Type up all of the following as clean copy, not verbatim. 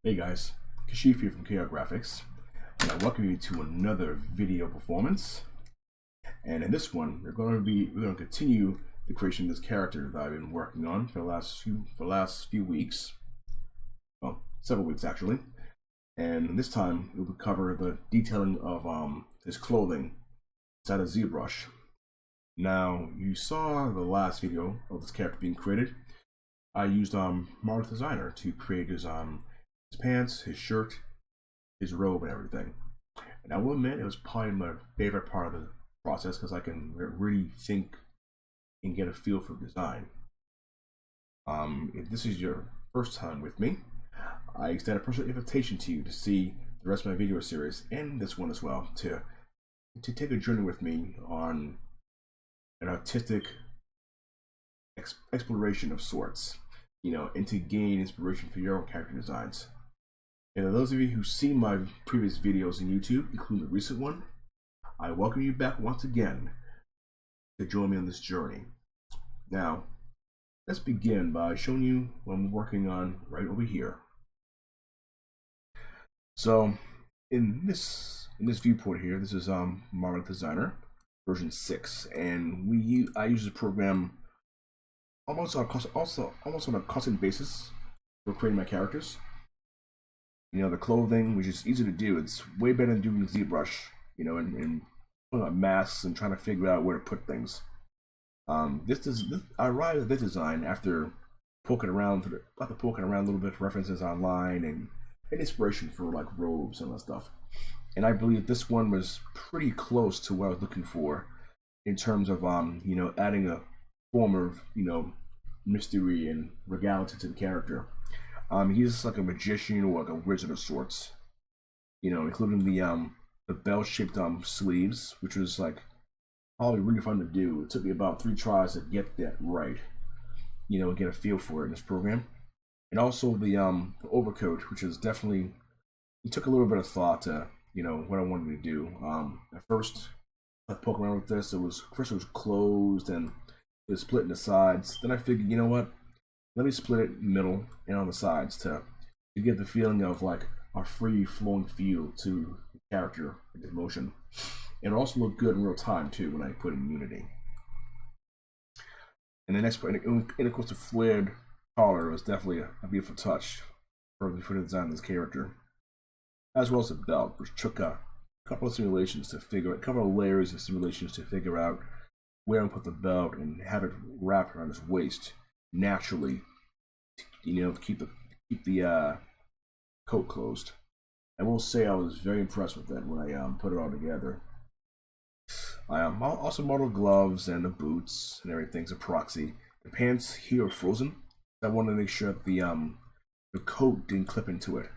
Hey guys, Kashif here from KRGraphics, and I welcome you to another video performance. And in this one, we're going to continue the creation of this character that I've been working on for the last few weeks, well, several weeks actually. And this time we will cover the detailing of his clothing inside a ZBrush. Now, you saw the last video of this character being created. I used Model Designer to create his pants, his shirt, his robe, and everything. And I will admit, it was probably my favorite part of the process because I can really think and get a feel for design. If this is your first time with me, I extend a personal invitation to you to see the rest of my video series and this one as well, to take a journey with me on an artistic exploration of sorts, and to gain inspiration for your own character designs. And for those of you who've seen my previous videos on YouTube, including the recent one, I welcome you back once again to join me on this journey. Now, let's begin by showing you what I'm working on right over here. So, in this viewport here, this is Model Designer version 6, and I use this program almost on a constant basis for creating my characters. The clothing, which is easy to do, it's way better than doing ZBrush, and putting on masks and trying to figure out where to put things. I arrived at this design after poking around a little bit for references online and inspiration for like robes and all that stuff. And I believe this one was pretty close to what I was looking for in terms of adding a form of mystery and regality to the character. He's like a magician or like a wizard of sorts, including the bell-shaped sleeves, which was like probably really fun to do. It took me about 3 tries to get that right, and get a feel for it in this program. And also the overcoat, which is definitely, it took a little bit of thought to what I wanted to do. At first, I poked around with this. It was closed and it was split in the sides. Then I figured, you know what? Let me split it in the middle and on the sides to get the feeling of like a free flowing feel to the character and his motion. It also looked good in real time too when I put it in Unity. And the next part, and of course the flared collar was definitely a beautiful touch for the design of this character, as well as the belt, which took a couple of layers of simulations to figure out where I'm put the belt and have it wrapped around his waist naturally, to keep the coat closed. I will say I was very impressed with that when I put it all together. I also modeled gloves and the boots and everything's a proxy. The pants here are frozen. I wanted to make sure that the coat didn't clip into it.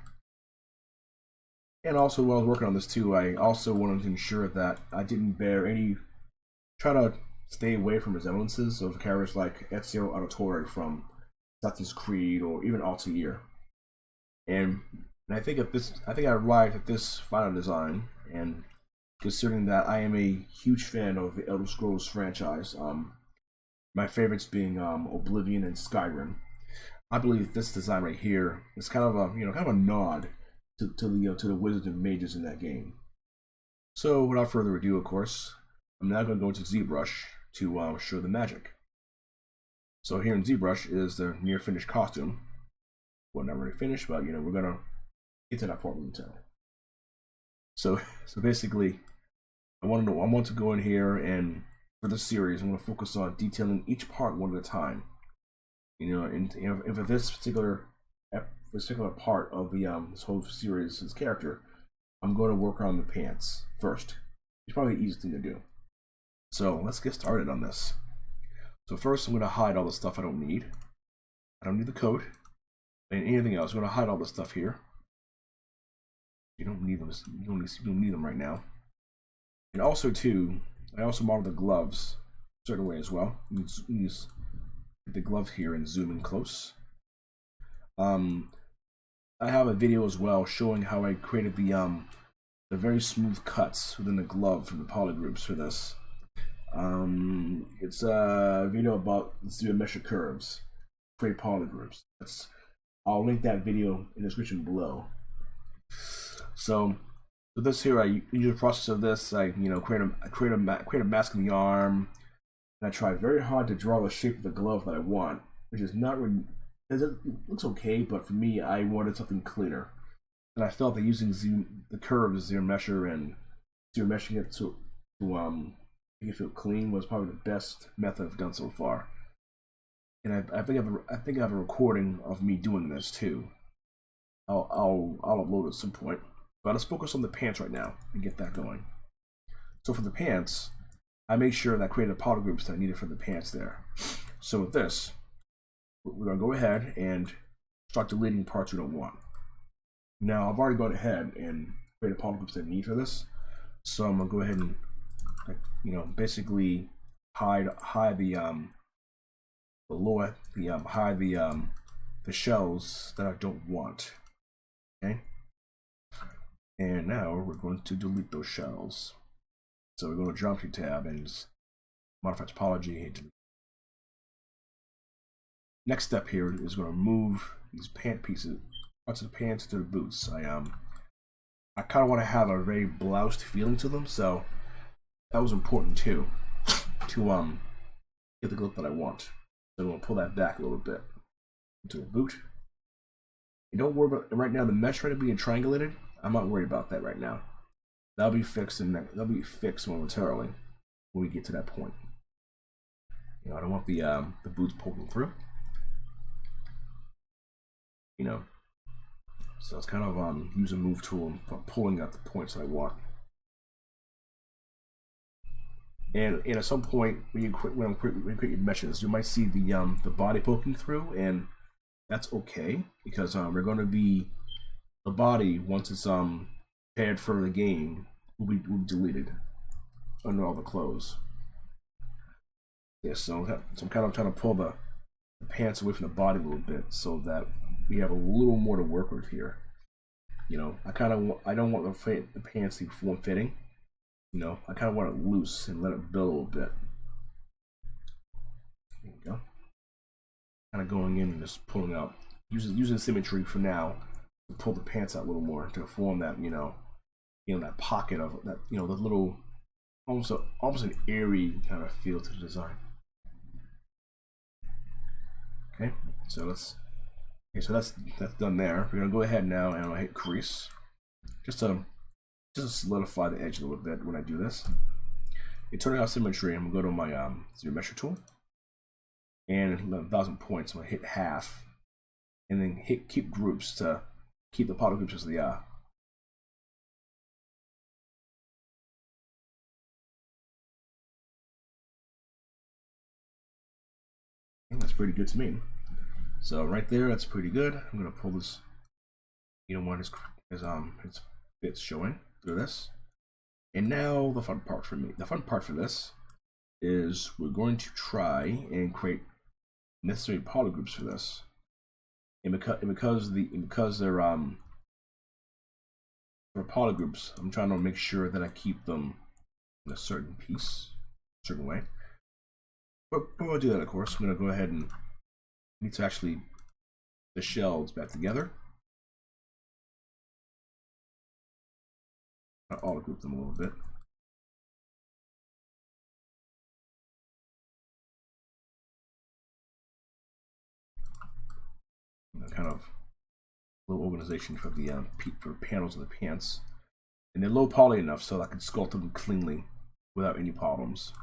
And also, while I was working on this too, I also wanted to ensure that I didn't try to stay away from resemblances of characters like Ezio Auditore from Assassin's Creed or even Altair. And I think I arrived at this final design, and considering that I am a huge fan of the Elder Scrolls franchise, my favorites being Oblivion and Skyrim, I believe this design right here is kind of a nod to the wizards and mages in that game. So without further ado, of course, I'm now going to go into ZBrush to show the magic. So here in ZBrush is the near finished costume. Well, not really finished, but we're gonna get to that part momentarily. So basically, I want to go in here, and for this series, I'm going to focus on detailing each part one at a time. And for this particular part of the this whole series, this character, I'm going to work on the pants first. It's probably the easiest thing to do. So let's get started on this. So first, I'm going to hide all the stuff I don't need. I don't need the coat and anything else. I'm going to hide all the stuff here. You don't need them. You don't need them right now. And also too, I also modeled the gloves a certain way as well. Use the glove here and zoom in close. I have a video as well showing how I created the very smooth cuts within the glove from the polygroups for this. It's a video about geometric curves, create polygroups. I'll link that video in the description below. So with this here, I use the process of this. I create a mask in the arm, and I try very hard to draw the shape of the glove that I want, which is not really. It looks okay, but for me, I wanted something cleaner, and I felt that using the curves, zero measure, and zero meshing it to make it feel clean was probably the best method I've done so far. And I think I have a recording of me doing this too. I'll upload it at some point. But let's focus on the pants right now and get that going. So for the pants, I made sure that I created polygroups that I needed for the pants there. So with this, we're gonna go ahead and start deleting parts we don't want. Now I've already gone ahead and created polygroups that I need for this. So I'm gonna go ahead and basically hide the lower hide the shells that I don't want. Okay. And now we're going to delete those shells. So we're going to Geometry tab and modify topology. Next step here is going to move these pant pieces, parts of the pants to the boots. I kind of want to have a very bloused feeling to them, so that was important too, to get the look that I want. So I'm going to pull that back a little bit into a boot. And don't worry about right now the mesh right being triangulated. I'm not worried about that right now. That'll be fixed momentarily when we get to that point. I don't want the boots poking through. So it's kind of use a move tool and pulling out the points that I want. And at some point when you create your meshes, you might see the body poking through, and that's okay because we're going to be the body once it's prepared for the game will be deleted under all the clothes. Yeah, so I'm kind of trying to pull the pants away from the body a little bit so that we have a little more to work with here. I don't want the pants to be form fitting. I kind of want it loose and let it build a little bit. There you go. Kind of going in and just pulling out, using symmetry for now to pull the pants out a little more to form that that pocket of that the little almost an airy kind of feel to the design. Okay, so that's done there. We're gonna go ahead now and I'll hit crease just to solidify the edge a little bit when I do this. You turn out symmetry. I'm gonna go to my zero measure tool and 1,000 points. I'm gonna hit half and then hit keep groups to keep the polygroups as they are. And that's pretty good to me. So right there, that's pretty good. I'm gonna pull this. You don't want its bits showing through this. And now the fun part for me. The fun part for this is we're going to try and create necessary polygroups for this. And because they're for polygroups, I'm trying to make sure that I keep them in a certain piece, a certain way. But before I do that, of course, I'm going to go ahead and need to actually the shells back together. I'll auto group them a little bit. Kind of little organization for the for panels of the pants, and they're low poly enough so I can sculpt them cleanly without any problems.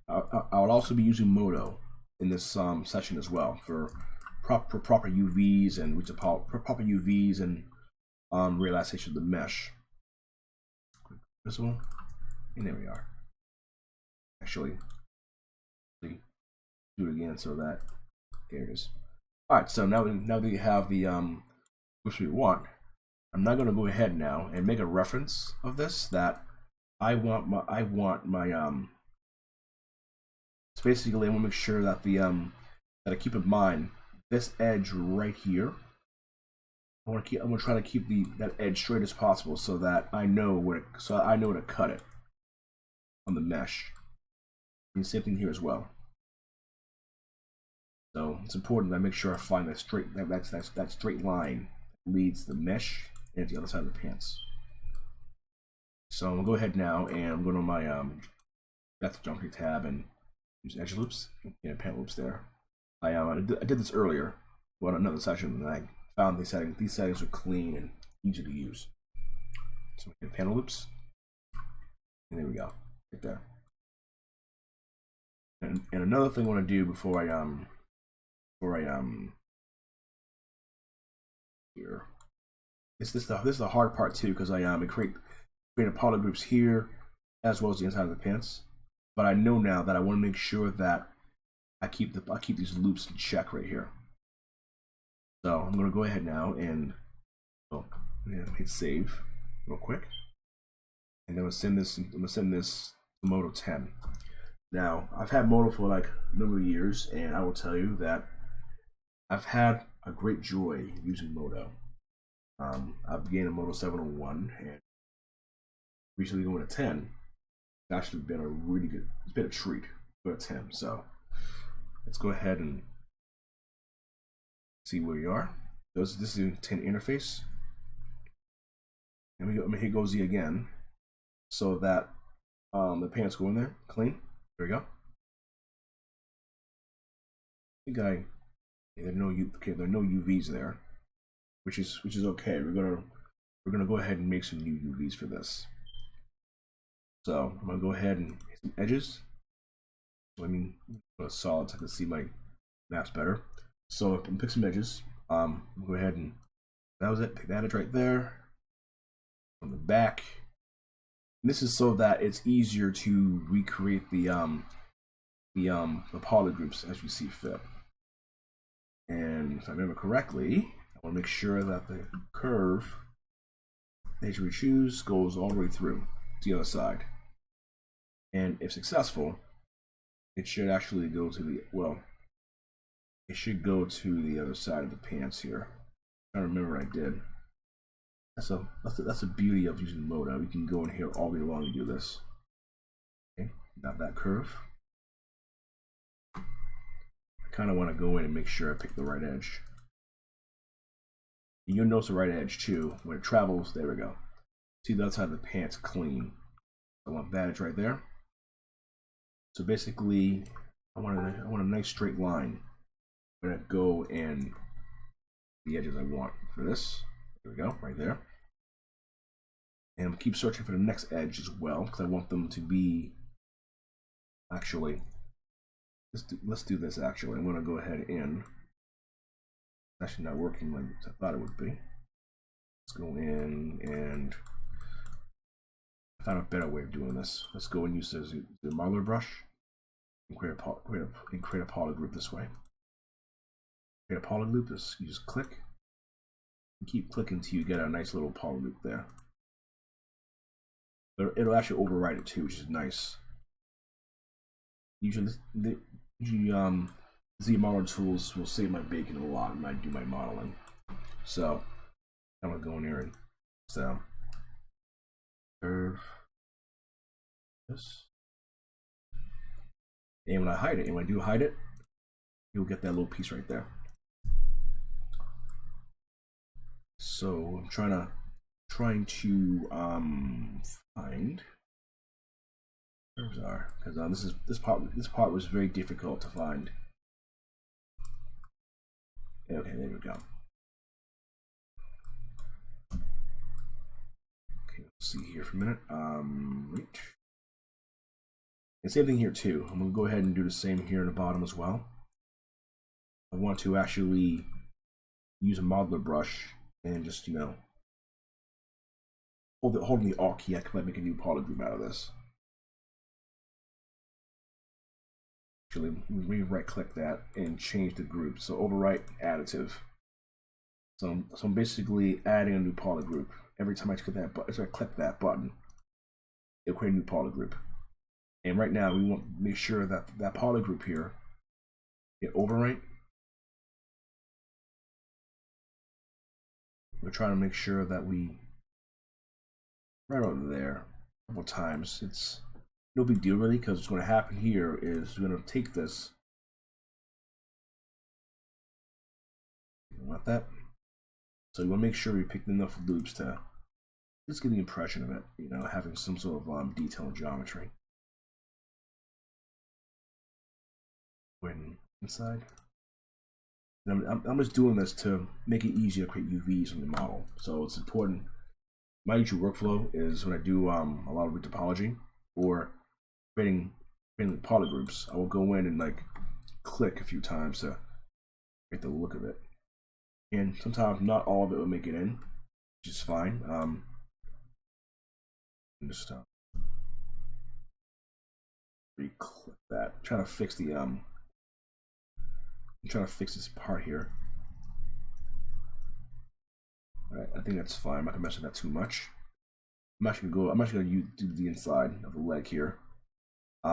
I would also be using Modo in this session as well for proper UVs and proper UVs and relaxation of the mesh. Visible, and there we are. Actually, do it again so that there it is. All right, so now that you have the which we want, I'm not going to go ahead now and make a reference of this that I want my so basically I want to make sure that that I keep in mind this edge right here. I'm going to try to keep that edge straight as possible so that I know where to cut it on the mesh. And same thing here as well. So it's important that I make sure I find that straight line that leads the mesh and the other side of the pants. So I'm gonna go ahead now and I'm going to my depth geometry tab and use edge loops and pant loops there. I did this earlier, well, another session, and I found these settings are clean and easy to use. So we hit panel loops, and there we go, right there. And another thing I want to do before I here, this is the hard part too, because I create poly groups here as well as the inside of the pants. But I know now that I want to make sure that I keep these loops in check right here. So I'm going to go ahead now and hit save real quick, and then I'm gonna send this to Modo 10. Now I've had Modo for like a number of years, and I will tell you that I've had a great joy using Modo. I began in Modo 701 and recently going to 10. It's actually been a really good, it's been a treat to go to 10. So let's go ahead and see where you are. This is the 10 interface. And I'm gonna hit Go Z again, so that the pants go in there clean. There we go. There are no UVs there, which is okay. We're gonna go ahead and make some new UVs for this. So I'm gonna go ahead and hit some edges. So, go to solid so I can see my maps better. So I'm gonna pick some edges. I'll go ahead and that was it. Pick that edge right there. On the back. And this is so that it's easier to recreate the poly groups as we see fit. And if I remember correctly, I want to make sure that the curve that we choose goes all the way through to the other side. And if successful, it should actually go to the it should go to the other side of the pants here. I don't remember what I did. That's the beauty of using Modo. You can go in here all the way along and do this. Okay, got that curve. I kind of want to go in and make sure I pick the right edge. And you'll notice the right edge too when it travels. There we go. See the other side of the pants clean. I want that edge right there. So basically, I want a nice straight line. I'm gonna go in the edges I want for this. There we go, right there. And I'm gonna keep searching for the next edge as well, because I want them to be actually. Let's do this actually. I'm gonna go ahead and it's actually not working like I thought it would be. Let's go in and I found a better way of doing this. Let's go and use the modeler brush and create a poly group this way. Create a poly loop. You just click. Keep clicking until you get a nice little poly loop there. But it'll actually override it too, which is nice. Usually Z modeler tools will save my bacon a lot when I do my modeling. So I'm gonna go in here and curve this. And when I hide it, and when I do hide it, you'll get that little piece right there. So I'm trying to find curves are, because this part was very difficult to find. Okay, there we go. Okay, let's see here for a minute. Right. And same thing here too. I'm gonna go ahead and do the same here in the bottom as well. I want to actually use a modeler brush and just, holding the Alt key, I can make a new poly group out of this. Actually, let me right click that and change the group. So overwrite additive. So I'm basically adding a new poly group. Every time I click that button, it'll create a new poly group. And right now we want to make sure that that poly group here, hit overwrite. We're trying to make sure that we right over there a couple times. It's no big deal really, because what's going to happen here is we're going to take this want that. So you want to make sure you pick enough loops to just get the impression of it, you know, having some sort of detail and geometry. When inside. I'm just doing this to make it easier to create UVs on the model. So it's important. My usual workflow is when I do a lot of topology or creating polygroups, I will go in and like click a few times to get the look of it. And sometimes not all of it will make it in, which is fine. Just re-click that. I'm trying to fix the I'm trying to fix this part here. All right, I think that's fine. I'm not gonna mess with that too much. I'm actually gonna do the inside of the leg here.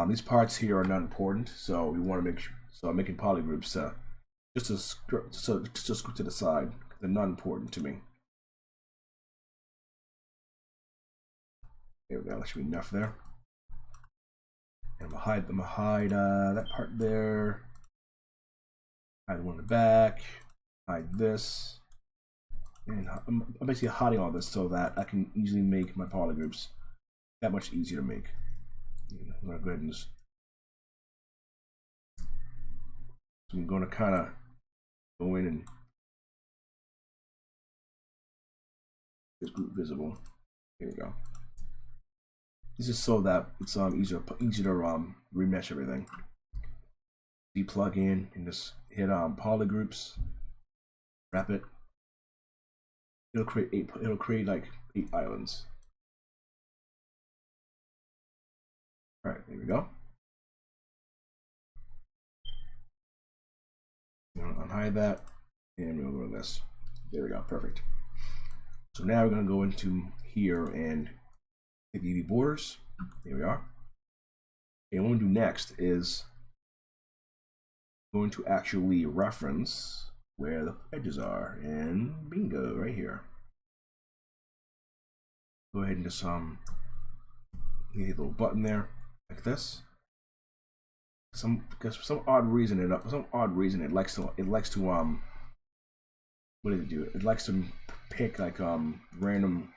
These parts here are not important, so we want to make sure. So I'm making polygroups just to script to the side. They're not important to me. There we go. That should be enough there. And I'm gonna hide that part there. Hide the one in the back. Hide this. And I'm basically hiding all this so that I can easily make my polygroups that much easier to make. I'm gonna go ahead and just. So I'm going to kind of go in and this group visible. Here we go. This is so that it's easier to remesh everything. You plug in and just hit polygroups, wrap it. It'll create like 8 islands. All right, there we go. I'm gonna unhide that, and we'll go to this. There we go, perfect. So now we're gonna go into here and hit the UV borders. There we are. And what we'll do next is going to actually reference where the edges are, and bingo, right here. Go ahead and just hit a little button there, like this. Because for some odd reason it likes to what does it do? It likes to pick like random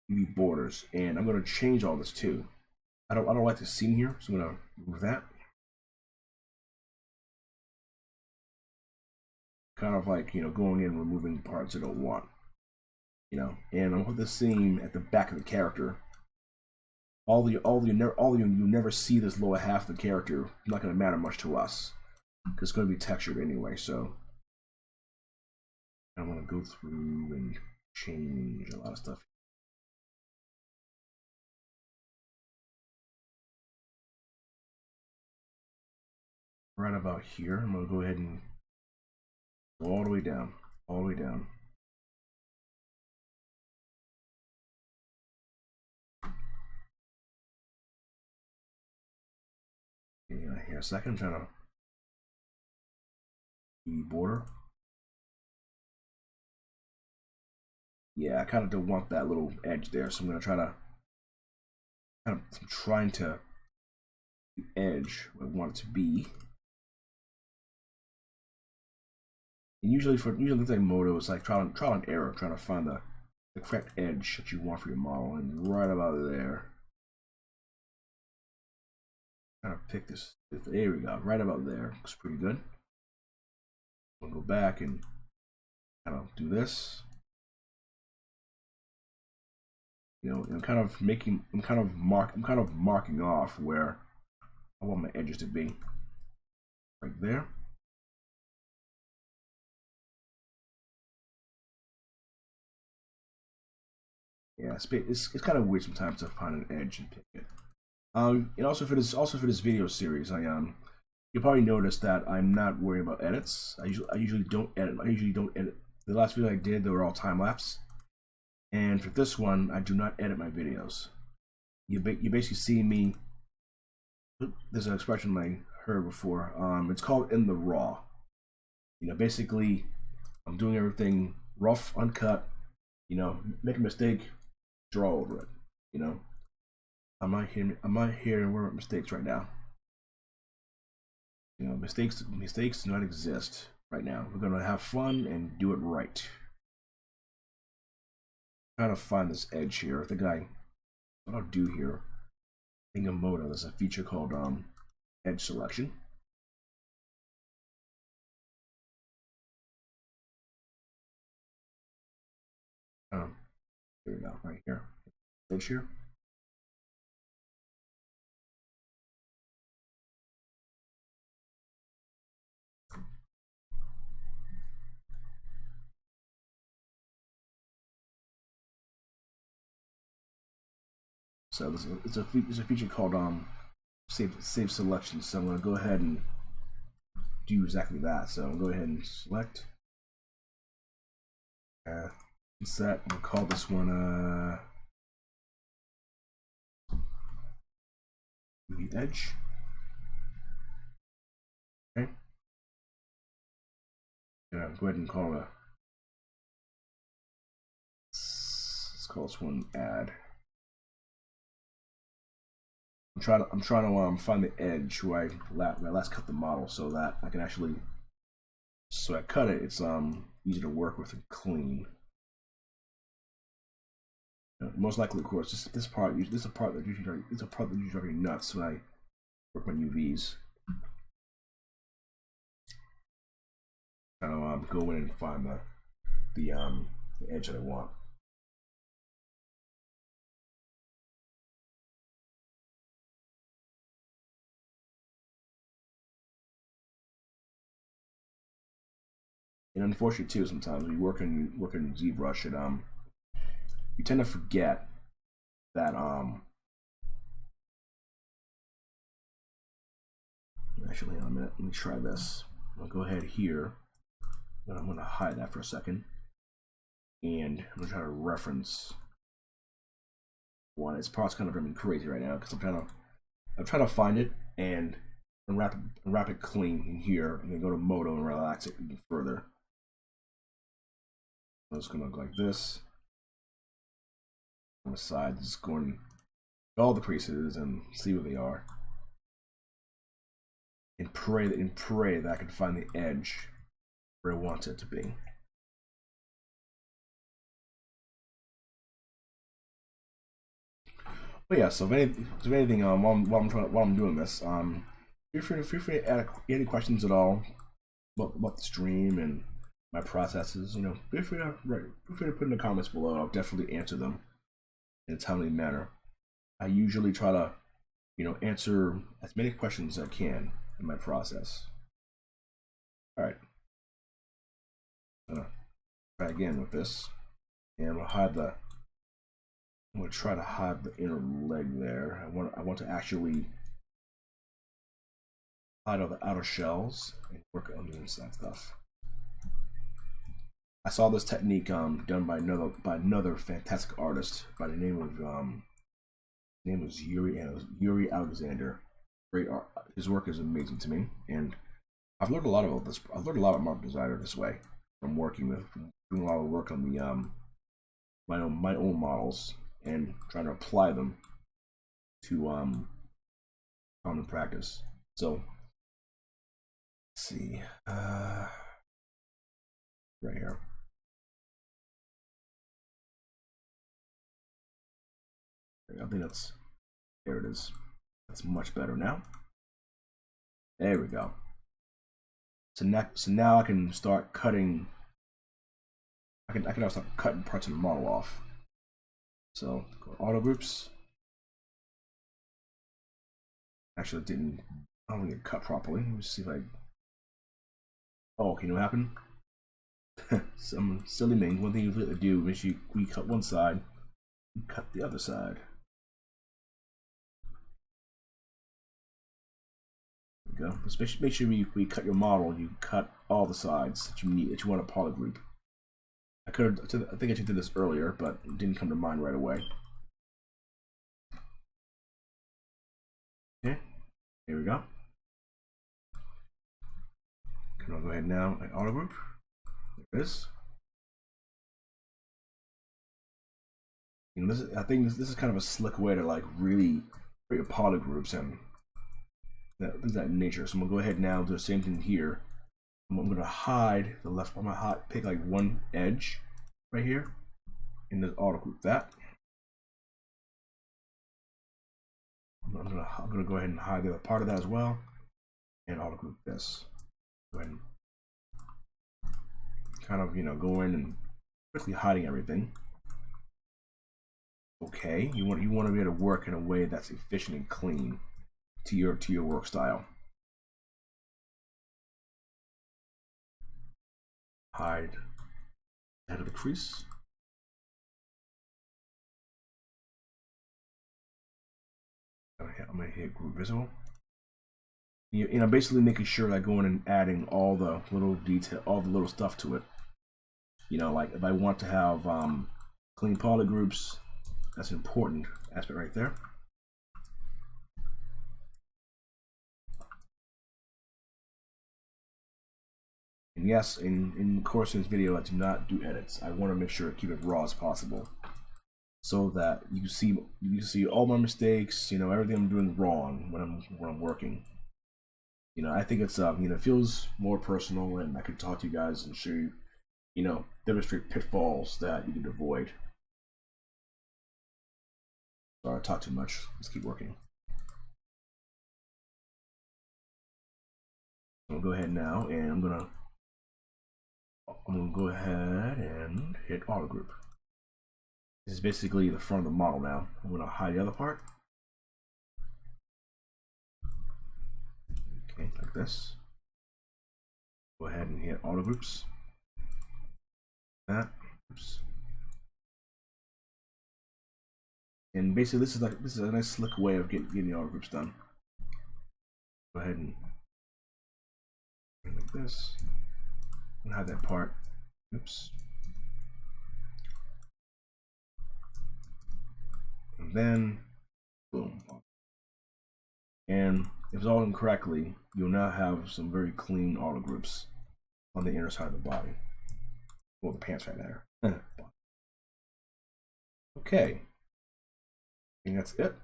UV borders, and I'm gonna change all this too. I don't like the scene here, so I'm gonna remove that. Kind of like, you know, going in and removing parts I don't want, you know. And I'm gonna put the seam at the back of the character. You never see this lower half of the character. It's not gonna matter much to us because it's gonna be textured anyway. So I'm gonna go through and change a lot of stuff. Right about here, I'm gonna go ahead and go all the way down, all the way down. Yeah, here a second, I'm trying to the border. Yeah, I kind of don't want that little edge there, so I'm gonna try to I'm trying to the edge where I want it to be. And usually things like Moto, it's like trial and error, trying to find the correct edge that you want for your model, and right about there. Kind of pick this. There we go. Right about there. Looks pretty good. We'll go back and kind of do this. You know, I'm kind of marking off where I want my edges to be. Right there. Yeah, it's kind of weird sometimes to find an edge and pick it. And also for this video series, you'll probably notice that I'm not worried about edits. I usually don't edit. The last video I did, they were all time lapse, and for this one, I do not edit my videos. You basically see me. There's an expression I heard before. It's called in the raw. You know, basically, I'm doing everything rough, uncut. You know, make a mistake, draw over it. You know. I'm not here to worry about mistakes right now. You know, mistakes do not exist right now. We're gonna have fun and do it right. Trying to find this edge here. I think what I'll do here, in Moto, there's a feature called edge selection. There we go, right here. Edge here. So it's a feature called save selection. So I'm gonna go ahead and do exactly that. So I'll go ahead and select set. We'll call this one the edge. Okay. Yeah, go ahead and call it let's call this one add. I'm trying to find the edge where I last cut the model so that I can actually, so I cut it, it's easy to work with and clean. Most likely, of course, this part is a part that usually drives me nuts when I work my UVs. Kind of go in and find the edge that I want. And unfortunately too, sometimes when you work in ZBrush, you tend to forget that actually, in a minute, let me try this. I'll go ahead here, and I'm going to hide that for a second, and I'm going to try to reference one. It's probably kind of driving me crazy right now because I'm trying to find it and wrap it clean in here, and then go to Moto and relax it even further. So it's going to look like this. On the side, just going all the creases and see where they are, and pray that I can find the edge where I want it to be. But yeah, so if anything, while I'm doing this, feel free to add any questions at all about the stream and my processes. Feel free to put in the comments below. I'll definitely answer them in a timely manner. I usually try to, answer as many questions as I can in my process. All right. I'm gonna try again with this, and I'm gonna try to hide the inner leg there. I want to actually hide all the outer shells and work on the inside stuff. I saw this technique done by another fantastic artist by the name of name was Yuri Alexander. Great art. His work is amazing to me, and I've learned a lot about this. I've learned a lot about Mark Designer this way from doing a lot of work on the my own models and trying to apply them to common practice. So let's see, right here. I think there it is. That's much better now. There we go. So now I can start cutting. I can now start cutting parts of the model off. So go to auto groups. Actually, I don't think it cut properly. Let me see if I. Oh, okay, you know what happened? Some silly thing. One thing you have to do is we cut one side, you cut the other side. There we go. Just make sure when you cut your model, you cut all the sides that you want to polygroup. I think I did this earlier, but it didn't come to mind right away. Okay, here we go. I'll go ahead now and auto group. There it is. I think this is kind of a slick way to really create your polygroups and things of that nature. So I'm gonna go ahead now and do the same thing here. I'm going to hide the left. I'm going to pick like one edge right here, and then auto group that. I'm gonna go ahead and hide the other part of that as well, and auto group this. Go ahead and kind of go in and quickly hiding everything. Okay, you want to be able to work in a way that's efficient and clean to your work style. Hide head of the crease. I'm gonna hit group visible. Basically making sure that I go in and adding all the little detail, all the little stuff to it. Like if I want to have clean poly groups, that's an important aspect right there. And yes, in the course of this video, I do not do edits. I want to make sure to keep it raw as possible, so that you see all my mistakes, everything I'm doing wrong when I'm working. I think it's it feels more personal, and I can talk to you guys and show you, demonstrate pitfalls that you can avoid. Sorry, I talk too much. Let's keep working. I'm gonna go ahead now, and I'm gonna go ahead and hit auto group. This is basically the front of the model now. I'm gonna hide the other part. Okay, like this. Go ahead and hit auto groups. That. Oops. And basically, this is a nice slick way of getting the auto groups done. Go ahead and like this. And hide that part. Oops. And then, boom. And if it's all done correctly, you'll now have some very clean auto groups on the inner side of the body. Well, the pants right there. Okay. I think that's it.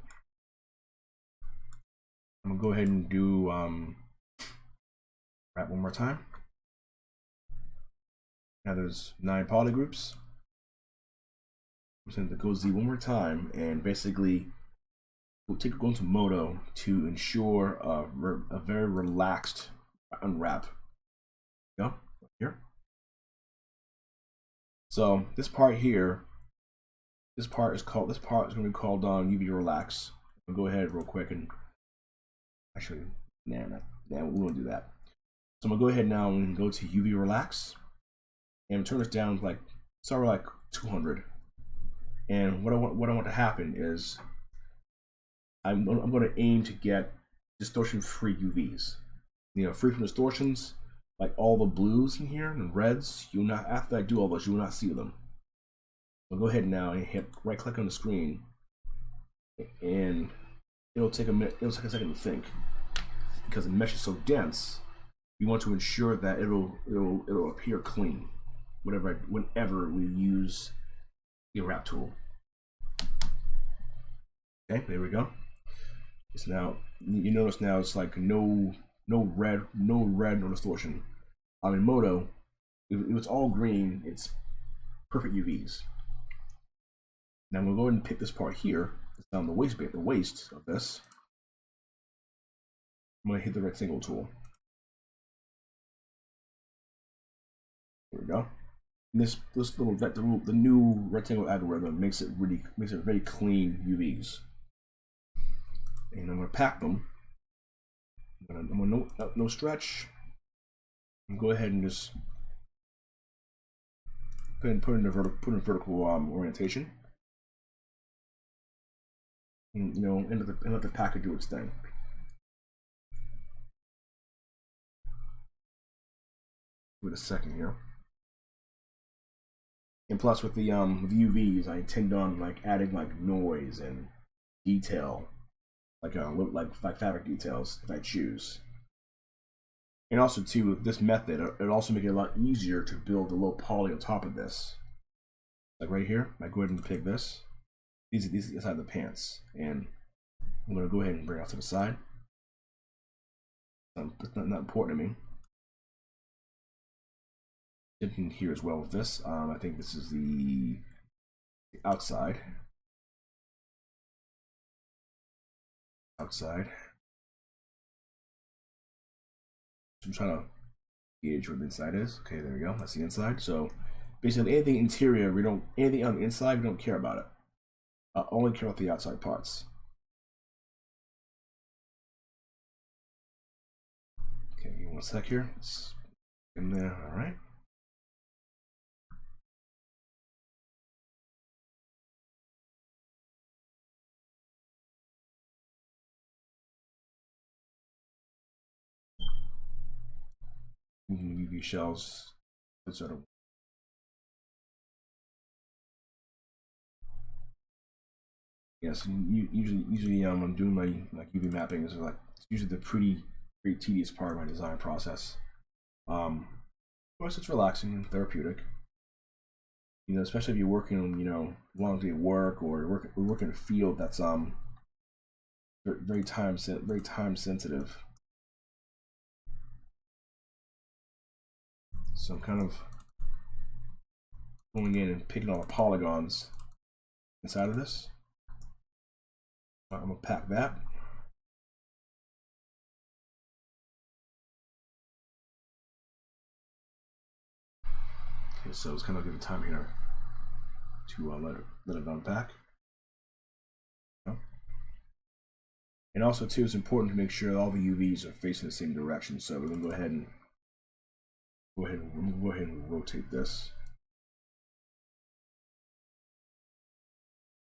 I'm gonna go ahead and do wrap one more time. Now there's 9 poly groups. I'm just gonna go Z one more time, and basically we'll go into Moto to ensure a very relaxed unwrap. Go here. So this part here, this part is going to be called UV relax. I'll go ahead real quick and actually, we won't do that. So I'm gonna go ahead now and go to UV relax and turn this down to start with 200. And what I want to happen is I'm going to aim to get distortion-free UVs. Free from distortions, like all the blues in here and reds. You'll not, after I do all those, you will not see them. I'll go ahead now and hit right-click on the screen, and it'll take a minute. It'll take a second to think, because the mesh is so dense. You want to ensure that it'll appear clean, whenever we use the wrap tool. Okay, there we go. It's now, you notice now it's like no red, no distortion. In Moto, if it's all green, it's perfect UVs. Now I'm gonna go ahead and pick this part here. It's down the waist of this. I'm gonna hit the rectangle tool. There we go. And this little the new rectangle algorithm makes it very clean UVs. And I'm gonna pack them. I'm gonna no stretch. And go ahead and just put in vertical orientation. And, and let the packet do its thing. Wait a second here. And plus with the UVs, I intend on adding noise and detail, like fabric details if I choose. And also too, with this method, it'll also make it a lot easier to build a low poly on top of this. Like right here, I go ahead and pick this. These are inside the pants, and I'm going to go ahead and bring it off to the side. It's not important to me. Same thing here as well with this. I think this is the outside. Outside. I'm trying to gauge where the inside is. Okay, there we go. That's the inside. So basically, anything interior, anything on the inside, we don't care about it. Only care about the outside parts. Okay, give me 1 sec here. It's in there. All right. UV shells. Sort of. Yes, usually I'm doing my UV mapping is it's usually the pretty tedious part of my design process. Of course, it's relaxing and therapeutic. You know, especially if you're working on long day work or work in a field that's very time sensitive. So I'm kind of going in and picking all the polygons inside of this. I'm gonna pack that. Okay, so it's kind of give time here to let it unpack. And also too, it's important to make sure all the UVs are facing the same direction. So we're gonna go ahead and rotate this.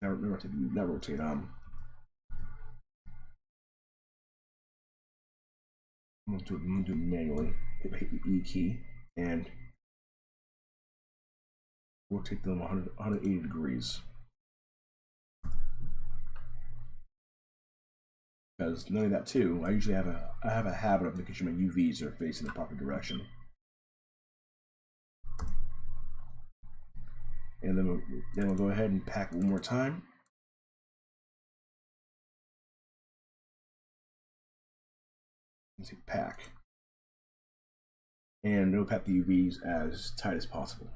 Now rotate. I'm gonna do it manually. Hit the E key and rotate them 180 degrees. Because knowing that too, I usually have a habit of making sure my UVs are facing the proper direction. And then we'll go ahead and pack one more time. Let's hit pack. And we'll pack the UVs as tight as possible.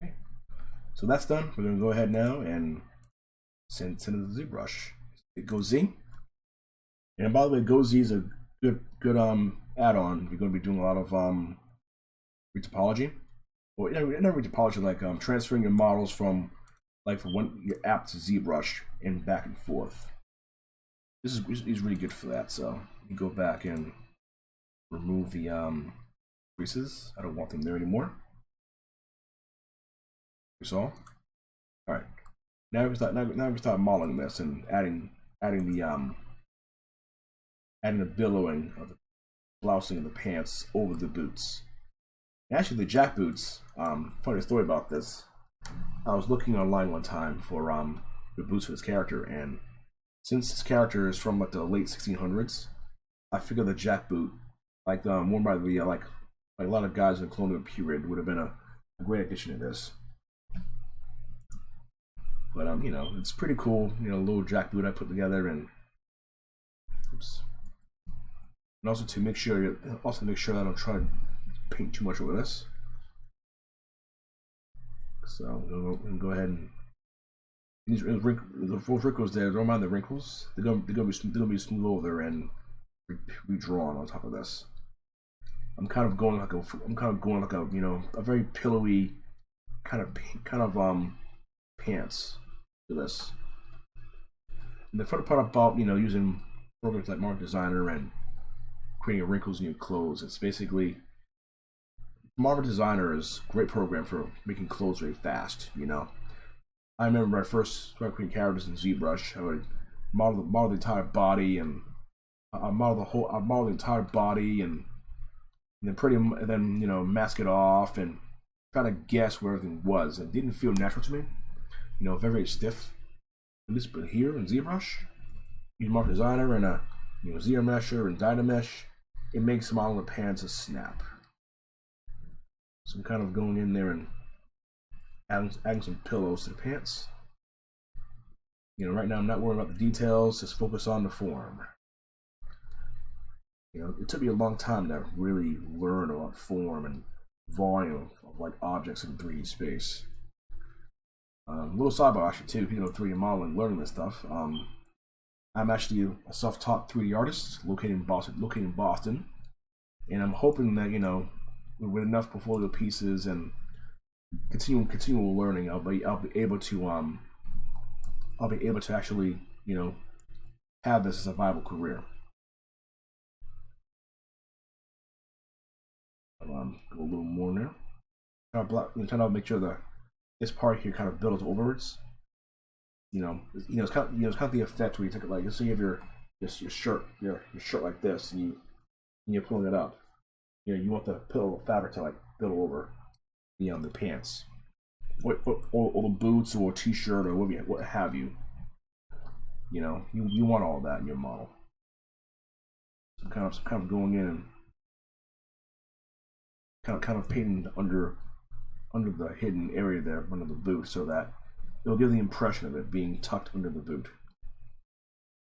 Okay. So that's done. We're going to go ahead now and send it to the ZBrush. It goes Z. And by the way, Go Z is a good add-on. You're going to be doing a lot of retopology. Well, not retopology, like transferring your models from your app to ZBrush and back and forth. This is really good for that. So you go back and remove the creases. I don't want them there anymore. That's all. All right. Now we start modeling this and adding the billowing of the blousing of the pants over the boots. And actually, the jack boots. Funny story about this. I was looking online one time for the boots for this character, and since this character is from like the late 1600s, I figured the jack boot, like worn by the like a lot of guys in the colonial period, would have been a great addition to this. But it's pretty cool. A little jack boot I put together, and oops. And also to make sure that I don't try to paint too much over this. So we'll go ahead and these wrinkles there. Don't mind the wrinkles. They're gonna be smooth over and redrawn on top of this. I'm kind of going like a very pillowy kind of pants to this. And the funny part about using programs like Mark Designer and creating wrinkles in your clothes, it's basically Marvel Designer is a great program for making clothes very fast. I remember when I first started creating characters in ZBrush, I would model the entire body and model the entire body and then mask it off and try to guess where everything was. It didn't feel natural to me. Very stiff. But here in ZBrush, use Mark Designer and a Zero Mesher and Dynamesh, it makes modeling the pants a snap. So I'm kind of going in there and adding some pillows to the pants. You know, right now I'm not worried about the details, just focus on the form. You know, it took me a long time to really learn about form and volume of like objects in 3D space. Little sidebar actually too, you know, 3D modeling, learning this stuff. I'm actually a self-taught 3D artist located in Boston, and I'm hoping that, you know, with enough portfolio pieces and continual learning, I'll be able to actually, you know, have this as a viable career. Go a little more now. Trying to make sure that this part here kind of builds overwards. It's kind of the effect where you take it like, let's say you have your shirt like this, and you're pulling it up. You know, you want the pillow of fabric to like build over, you know, the pants, or the boots or a t-shirt or what have you. You know, you want all of that in your model. So kind of going in and kind of painting under the hidden area there under the boot, so that it'll give the impression of it being tucked under the boot.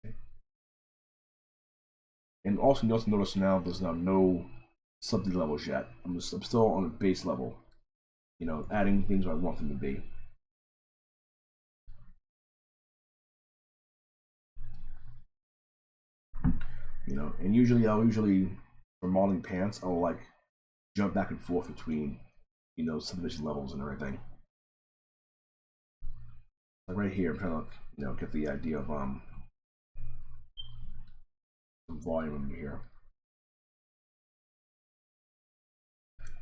Okay. And also you also notice now there's now no subtlety levels yet. I'm still on the base level, you know, adding things where I want them to be. You know, and usually for modeling pants, I'll like jump back and forth between, you know, subdivision levels and everything. Like right here, I'm trying to, you know, get the idea of some volume in here.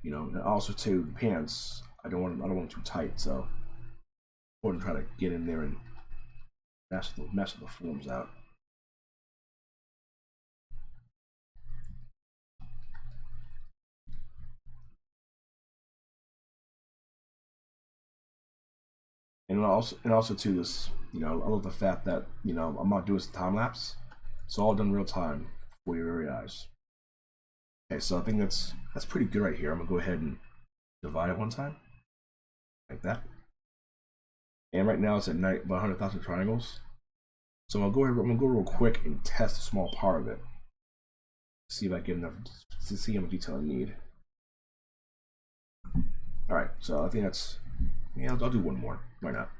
You know, and also too, the pants, I don't want them too tight, so I wouldn't try to get in there and mess with the forms out. And also too, this, you know, I love the fact that, you know, I'm not doing this time lapse. It's all done real time for your very eyes. Okay, so I think that's pretty good right here. I'm gonna go ahead and divide it one time, like that. And right now it's at about 100,000 triangles. So I'm gonna go real quick and test a small part of it. See if I get enough to see how much detail I need. All right, so I think that's, yeah, I'll do one more. Why not?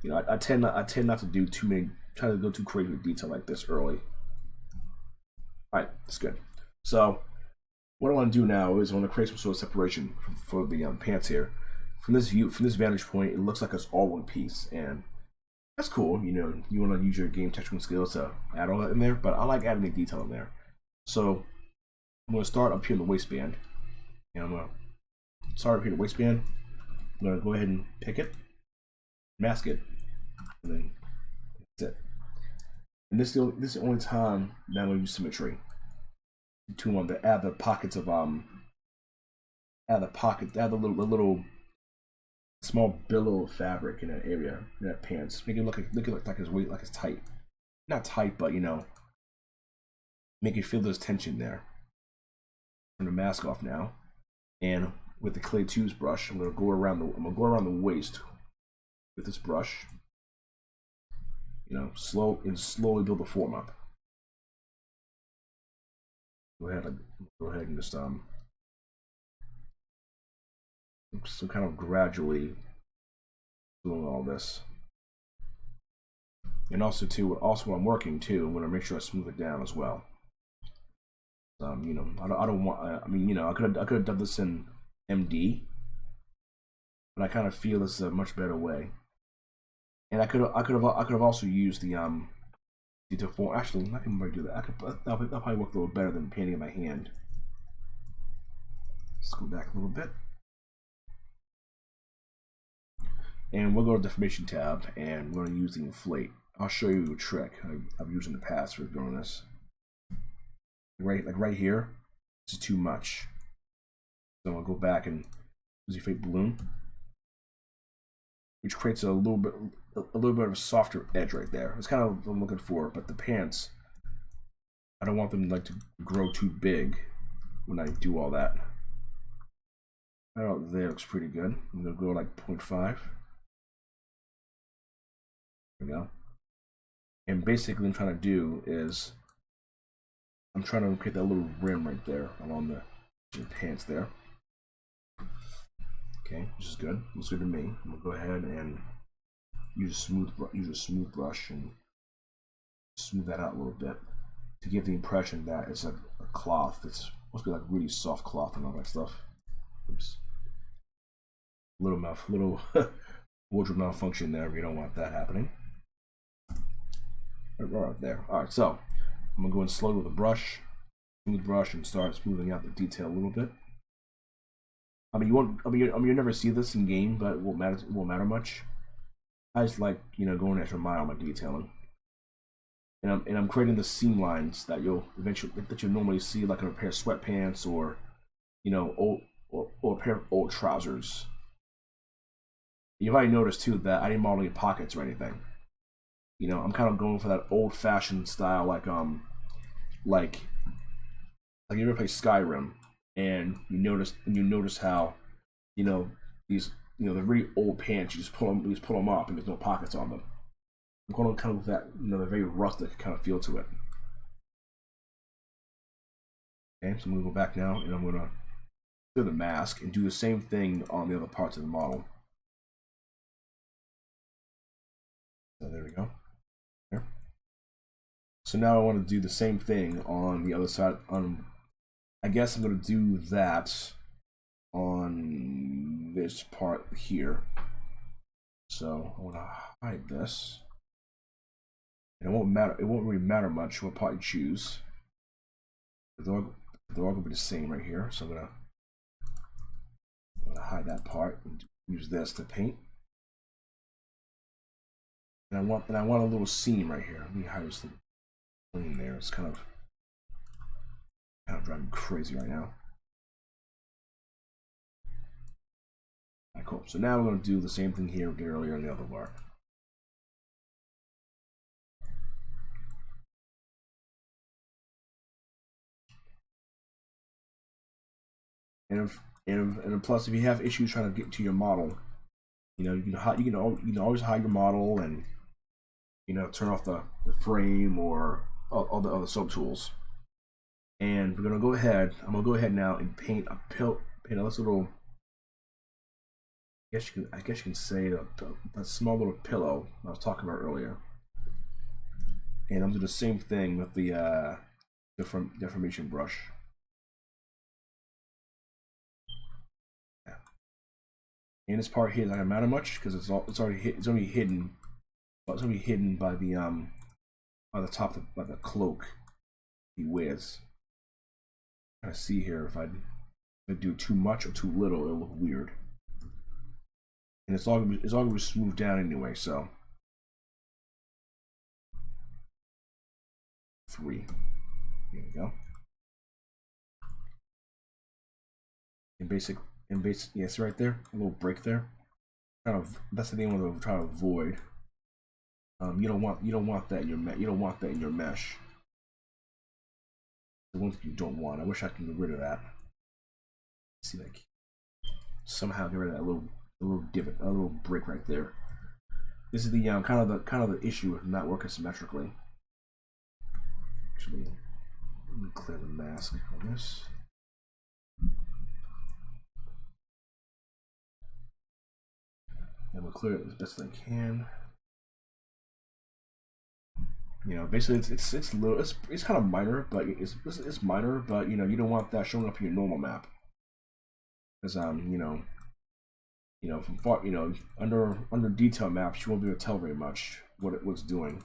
You know, I tend not to do too many, try to go too crazy with detail like this early. All right, that's good. So what I want to do now is I want to create some sort of separation for the pants here. From this vantage point, it looks like it's all one piece, and that's cool. You know, you want to use your game texturing skills to add all that in there, but I like adding the detail in there. So I'm going to start up here in the waistband, and I'm going to start up here in the waistband. I'm going to go ahead and pick it, mask it, and then that's it. And this is the only time that I'm going to use symmetry to add the pockets of add the little small billow of fabric in that area, in that pants. Make it look like it's weight, like it's tight. Not tight, but you know, make it feel there's tension there. Turn the mask off now, and with the clay tubes brush, I'm gonna go around the waist with this brush. You know, slowly build the form up. Go ahead and just so kind of gradually doing all this. And also when I'm working too, I'm gonna make sure I smooth it down as well. You know, I don't want. I mean, you know, I could have done this in MD, but I kind of feel this is a much better way. And I could have also used the form. Actually, I can do that. That'll probably work a little better than painting in my hand. Let's go back a little bit. And we'll go to the deformation tab, and we're going to use the inflate. I'll show you a trick I've used in the past for doing this. Right here, this is too much. So I'll go back and use the inflate balloon, which creates a little bit of a softer edge right there. It's kind of what I'm looking for. But the pants, I don't want them like to grow too big when I do all that. I don't know, there looks pretty good. I'm gonna go like 0.5. go. And basically, what I'm trying to do is I'm trying to create that little rim right there along the pants there. Okay, which is good. Looks good to me. I'm gonna go ahead and use a smooth brush and smooth that out a little bit to give the impression that it's a cloth. It's supposed to be like really soft cloth and all that stuff. Oops. Little wardrobe malfunction there. We don't want that happening. Right there. All right, so I'm gonna go in slow with a brush, smooth brush, and start smoothing out the detail a little bit. I mean, you'll never see this in game, but it won't matter much. I just like, going an extra mile on my detailing, and I'm creating the seam lines that you'll normally see, like in a pair of sweatpants or, or a pair of old trousers. You've already noticed too that I didn't model any pockets or anything. I'm kind of going for that old-fashioned style, like you ever play Skyrim, and you notice how, these, the really old pants, you just pull them up, and there's no pockets on them. I'm going to kind of with that, the very rustic kind of feel to it. Okay, so I'm going to go back now, and I'm going to clear the mask and do the same thing on the other parts of the model. So there we go. There. So now I want to do the same thing on the other side. I guess I'm going to do that on this part here. So I want to hide this. And it won't matter. It won't really matter much what part you choose. They're all going to be the same right here. So I'm going to hide that part and use this to paint. And I want a little seam right here. Let me hide this little thing there. It's kind of driving me crazy right now. Alright, cool. So now we're going to do the same thing here we did earlier in the other bar. And plus, if you have issues trying to get to your model, you can always hide your model and turn off the frame or all the other sub tools. And we're gonna go ahead. I'm gonna go ahead now and paint a nice little. I guess you can say that small little pillow I was talking about earlier. And I'm gonna do the same thing with the deformation brush. Yeah. And this part here is not gonna matter much because it's already hidden. But it's gonna be hidden by the top by the cloak he wears. I see here if I do too much or too little, it'll look weird. And it's all gonna be smoothed down anyway. So 3. Here we go. And basic, yes, right there, a little break there. That's the thing I want to try to avoid. You don't want that in your mesh. The one thing you don't want. I wish I could get rid of that. Let's see, like somehow get rid of that little divot, a little break right there. This is the kind of the issue with not working symmetrically. Actually, let me clear the mask on this. And we'll clear it as best as I can. Basically it's kind of minor, but it's minor, but you don't want that showing up in your normal map. Because from far, under detail maps you won't be able to tell very much what it's doing.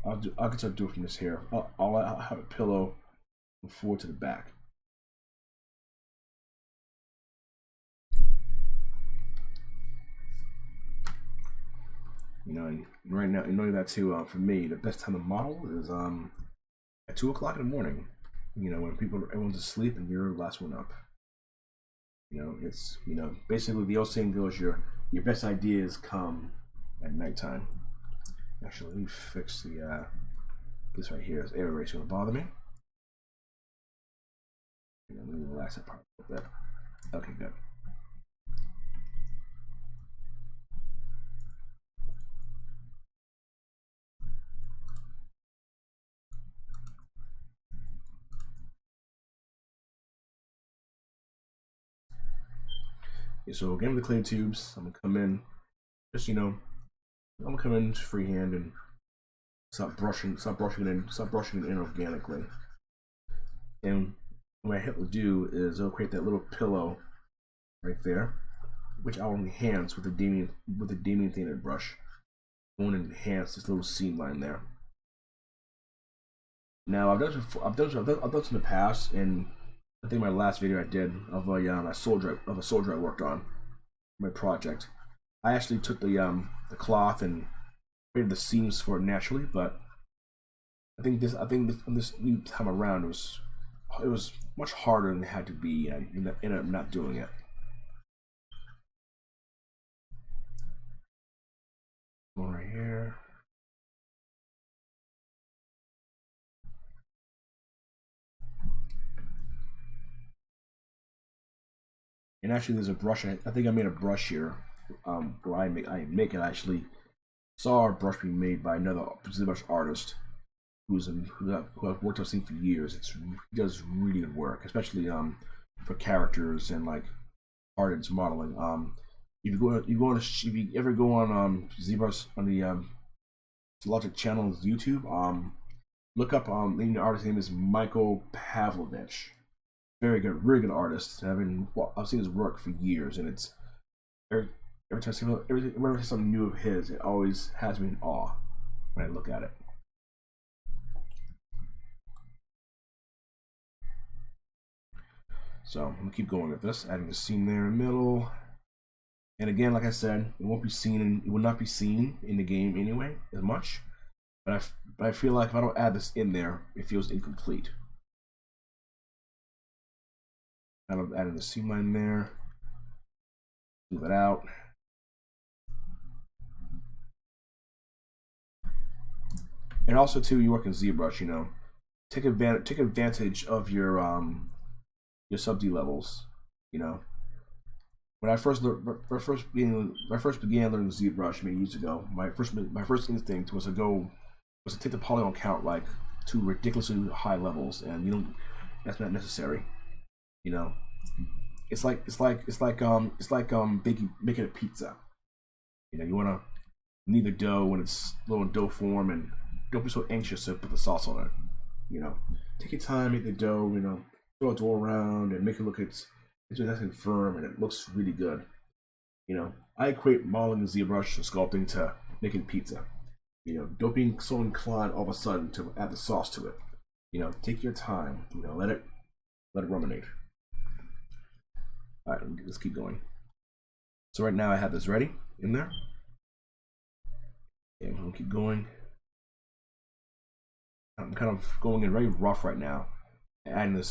I can start doing from this here. I'll have a pillow from forward to the back. And right now, knowing that too, for me, the best time to model is at 2 o'clock in the morning. When everyone's asleep and you're the last one up. It's basically the old saying goes, your best ideas come at nighttime. Actually, let me fix the this right here. This air erase going to bother me. Let me relax that part a little bit. Okay, good. Okay, so again with the clay tubes, I'm gonna come in, just I'm gonna come in freehand and stop brushing it in organically. And what I hit will do is it'll create that little pillow right there, which I'll enhance with the Damien Thinner brush. I want to enhance this little seam line there. Now I've done this in the past, and I think my last video I did of a soldier I worked on my project. I actually took the cloth and created the seams for it naturally, but I think this new time around it was much harder than it had to be, and I ended up not doing it. One right here. And actually, there's a brush. I think I made a brush here. Where I make it. I actually saw a brush being made by another ZBrush artist who I've worked on for years. He does really good work, especially for characters and like artists modeling. If you ever go on ZBrush on the Logic channel's YouTube, look up the artist's name is Michael Pavlovich. Very good, really good artist. I've seen his work for years, and it's every time whenever I see something new of his, it always has me in awe when I look at it. So I'm gonna keep going with this, adding a seam there in the middle. And again, like I said, it will not be seen in the game anyway as much. But I feel like if I don't add this in there, it feels incomplete. Kind of adding the seam line there. Move it out. And also too, you work in ZBrush, take advantage of your sub D levels, When I first began learning ZBrush many years ago, my first instinct was to take the polygon count like to ridiculously high levels, and that's not necessary. It's like making a pizza. You need the dough when it's low in dough form, and don't be so anxious to put the sauce on it. Take your time, make the dough. Throw it all around and make it look it's nice and firm, and it looks really good. I equate modeling in ZBrush and sculpting to making pizza. Don't be so inclined all of a sudden to add the sauce to it. Take your time. Let it ruminate. All right, let's keep going. So right now I have this ready in there. Okay, I'm gonna keep going. I'm kind of going in very rough right now. Adding the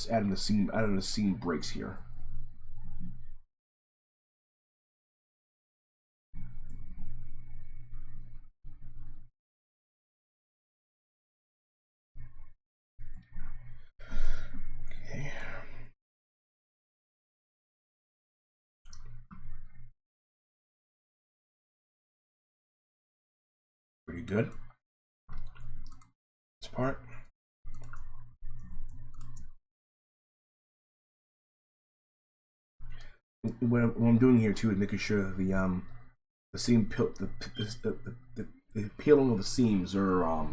seam breaks here. Okay. Pretty good. This part. What I'm doing here too is making sure the seam the peeling of the seams are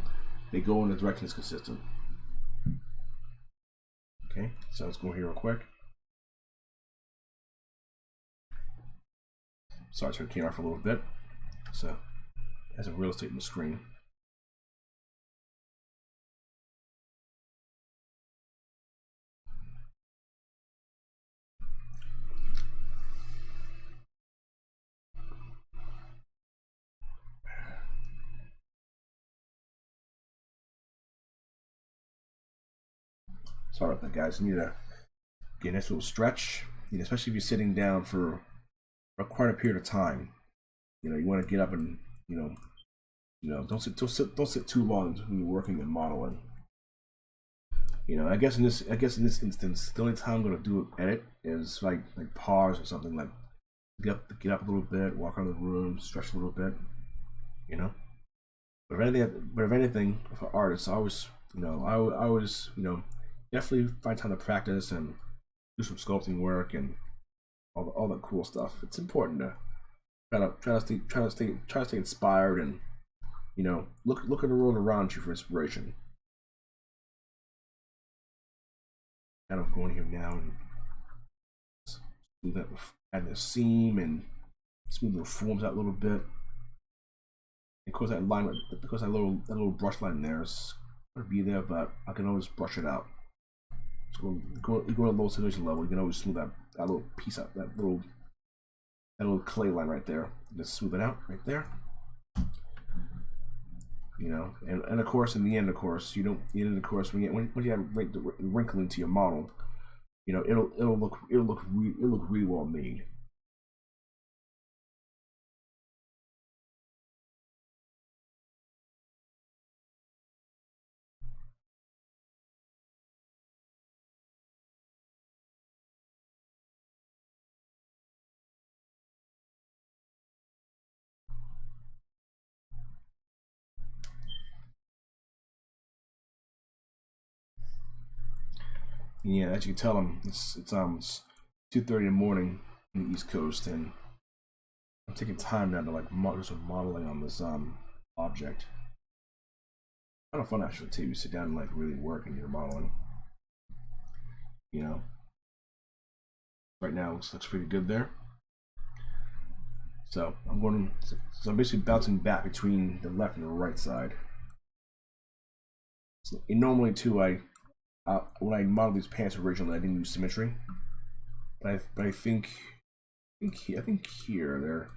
they go in the direction that's consistent. Okay, so let's go here real quick. Sorry, turn the camera off a little bit. So has some real estate in the screen. Sorry about that, guys. You need to get a nice little stretch, especially if you're sitting down for quite a period of time. You want to get up and don't sit too long when you're working and modeling. I guess in this instance, the only time I'm gonna do an edit is like pause or something, like get up a little bit, walk around the room, stretch a little bit. But if anything, for artists, I always definitely find time to practice and do some sculpting work, and all that cool stuff. It's important to try to stay inspired, and you know, look at the world around you for inspiration. Kind of going here now and smooth that, add the seam and smooth the forms out a little bit. Of course, that line, because that little brush line there is going to be there, but I can always brush it out. So you go to low saturation level, you can always smooth that little piece out, that little clay line right there. Just smooth it out right there. You know, and of course, in the end, of course, you don't. In the course, when you have the wrinkle into your model, you know, it'll look really well made. Yeah, as you can tell, it's 2:30 in the morning in the East Coast, and I'm taking time now to like do some modeling on this object. Kind of fun actually too. You sit down and like really work in your modeling. You know, right now it looks pretty good there. So I'm basically bouncing back between the left and the right side. So, and normally too, when I modeled these pants originally, I didn't use symmetry, but I think here there, I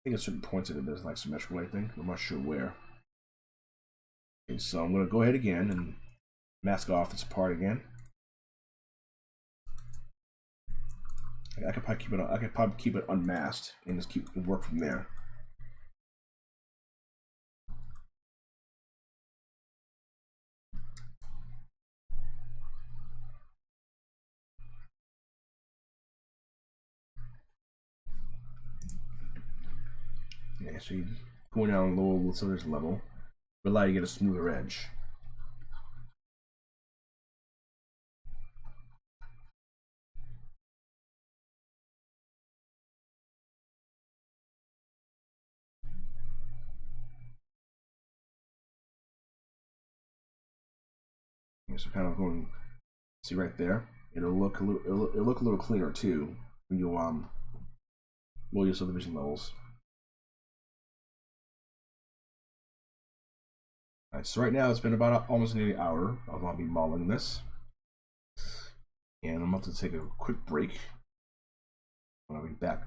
think at certain points of it there's like symmetrical. I think I'm not sure where. Okay, so I'm gonna go ahead again and mask off this part again. I could probably keep it unmasked and just work from there. Yeah, so you going down lower surface level will allow you to get a smoother edge. Yeah, so kind of going, see right there, it'll look a little cleaner too when you lower your subdivision levels. Alright, so right now it's been about almost an hour of I'll be modeling this, and I'm about to take a quick break. I'll be back.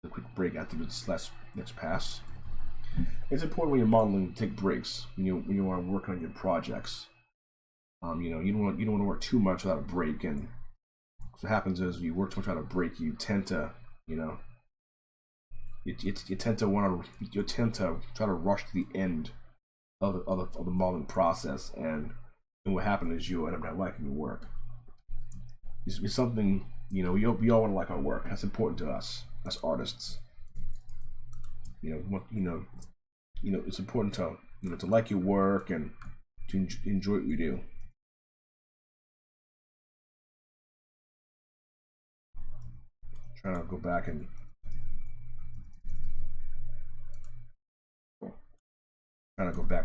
A quick break after this next pass. It's important when you're modeling to take breaks when you want to work on your projects. You know, you don't want to work too much without a break, and what happens is you work too much without a break, you tend to, you know, you tend to try to rush to the end of the modeling process, and what happens is you end up not liking your work. It's something, you know, we all want to like our work. That's important to us as artists. You know, it's important to to like your work and to enjoy what you do. Trying to go back and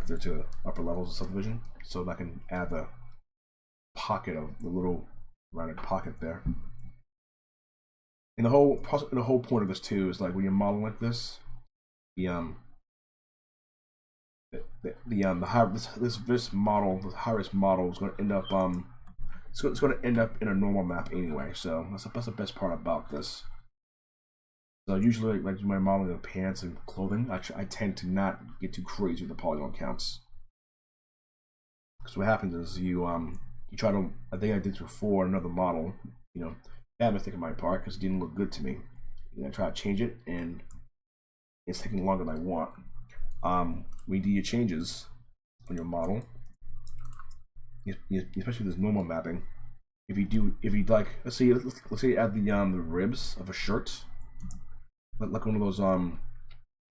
there to the upper levels of subdivision, so I can add the pocket of the little rounded pocket there. And the whole point of this too is like when you're modeling like this, this model, the high-res model is going to end up it's going to end up in a normal map anyway. So that's the best part about this. So usually, like my modeling of pants and clothing, I tend to not get too crazy with the polygon counts. Because what happens is you try to, I think I did before another model, you know, bad mistake on my part because it didn't look good to me. And I try to change it and it's taking longer than I want. When you do your changes on your model, especially this normal mapping, if you like, let's say you add the ribs of a shirt, like one of those what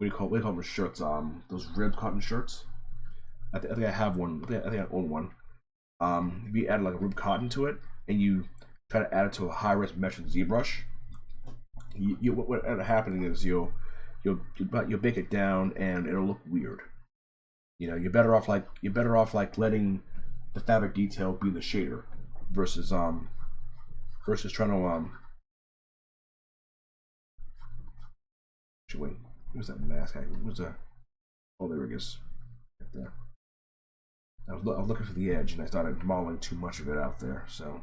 do you call them shirts, those ribbed cotton shirts. I think I have one. I think I own one. If you add like a ribbed cotton to it and you try to add it to a high-res mesh and ZBrush, what ends up happening is you'll bake it down and it'll look weird. You know, you're better off like letting the fabric detail be the shader versus trying to wait, who's that mask? Who's that? Oh, there it is. Right there. I was looking for the edge and I started modeling too much of it out there. So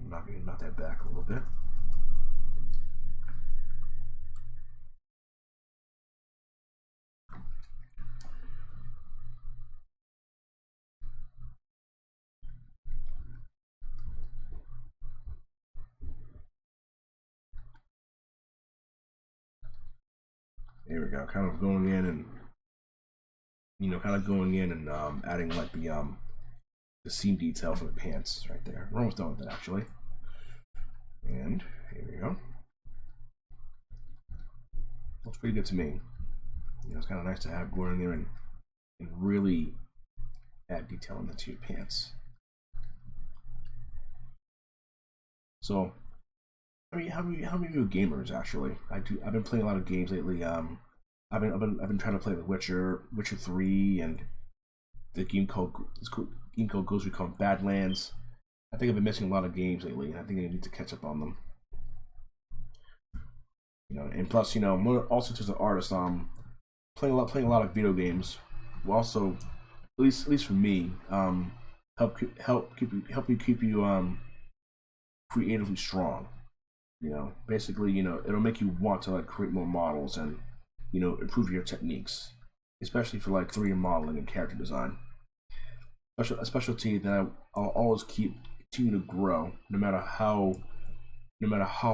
knock that back a little bit. There we go. Kind of going in and adding like the seam detail for the pants right there. We're almost done with it actually. And here we go. Looks pretty good to me. You know, it's kind of nice to have go in there and really add detail into your pants. So, I mean, how many new gamers actually? I've been playing a lot of games lately. I've been trying to play The Witcher 3, and the game called Ghost Recon Badlands. I think I've been missing a lot of games lately, and I think I need to catch up on them. You know, and plus, you know, also as an artist, playing a lot of video games will also, at least for me, help you keep you creatively strong. You know, basically, you know, it'll make you want to like create more models and, you know, improve your techniques, especially for like 3D modeling and character design. A specialty that I'll always continue to grow, no matter how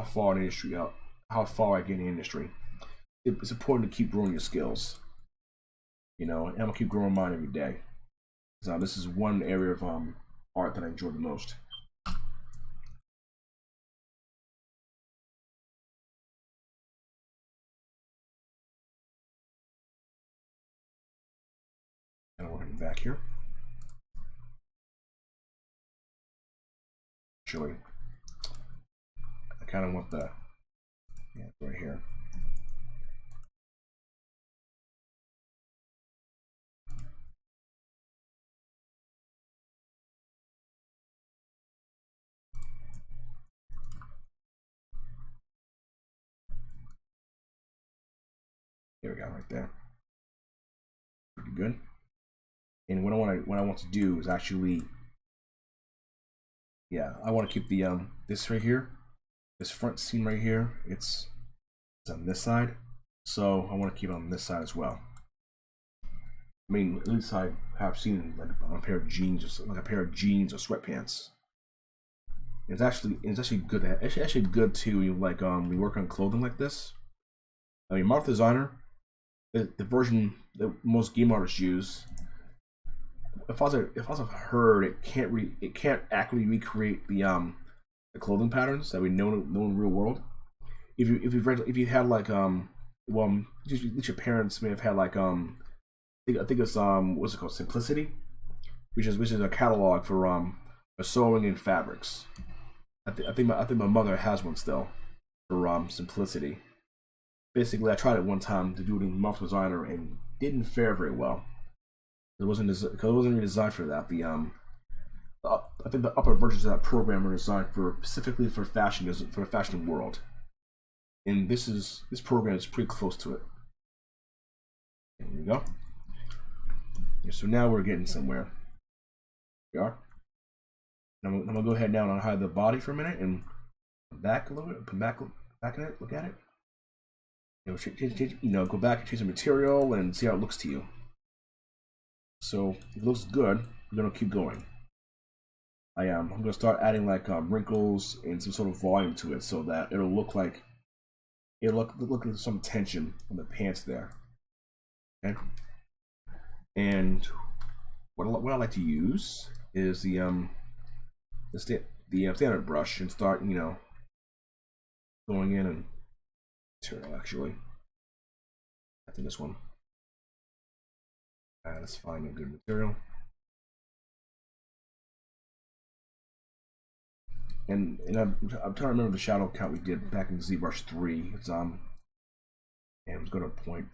far in the industry how far I get in the industry. It's important to keep growing your skills. You know, and I'm gonna keep growing mine every day. So this is one area of art that I enjoy the most. And we're heading back here. Actually, I kind of want right here. There we go, right there. Pretty good. And what I want to do is actually, yeah, I want to keep the this right here, this front seam right here. It's on this side, so I want to keep it on this side as well. I mean, at least I have seen like a pair of jeans, or sweatpants. It's actually good. It's actually good too. Like we work on clothing like this. I mean, Martha Designer, the version that most game artists use. If I've heard, it can't accurately recreate the clothing patterns that we know in the real world. If you had like well, at least your parents may have had like I think it's what's it called, Simplicity, which is a catalog for sewing and fabrics. I think my mother has one still for Simplicity. Basically, I tried it one time to do it in Martha Designer and didn't fare very well. It wasn't really designed for that. I think the upper versions of that program are designed for specifically for fashion, for the fashion world. And this program is pretty close to it. There we go. Yeah, so now we're getting somewhere. We are. I'm gonna go ahead now and hide the body for a minute and back a little bit. Come back in it. Look at it. You know, go back and change the material and see how it looks to you. So if it looks good, we're gonna keep going. I'm gonna start adding like wrinkles and some sort of volume to it, so that it'll look like look like some tension on the pants there. Okay. And what I like to use is the standard brush and start, you know, going in and material actually. I think this one. Let's find a good material. and I'm trying to remember the shadow count we did back in ZBrush 3. It's and it was going to 0.5.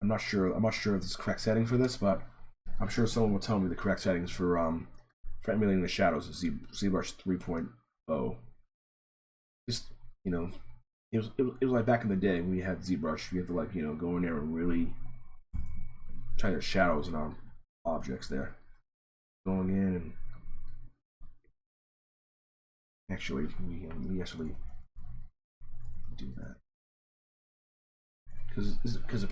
I'm not sure if it's the correct setting for this, but I'm sure someone will tell me the correct settings for emulating the shadows of ZBrush 3.0. Just, you know, it was like back in the day when we had ZBrush. You had to, like, you know, go in there and really try to shadows in our objects there. Going in and actually we actually do that because it's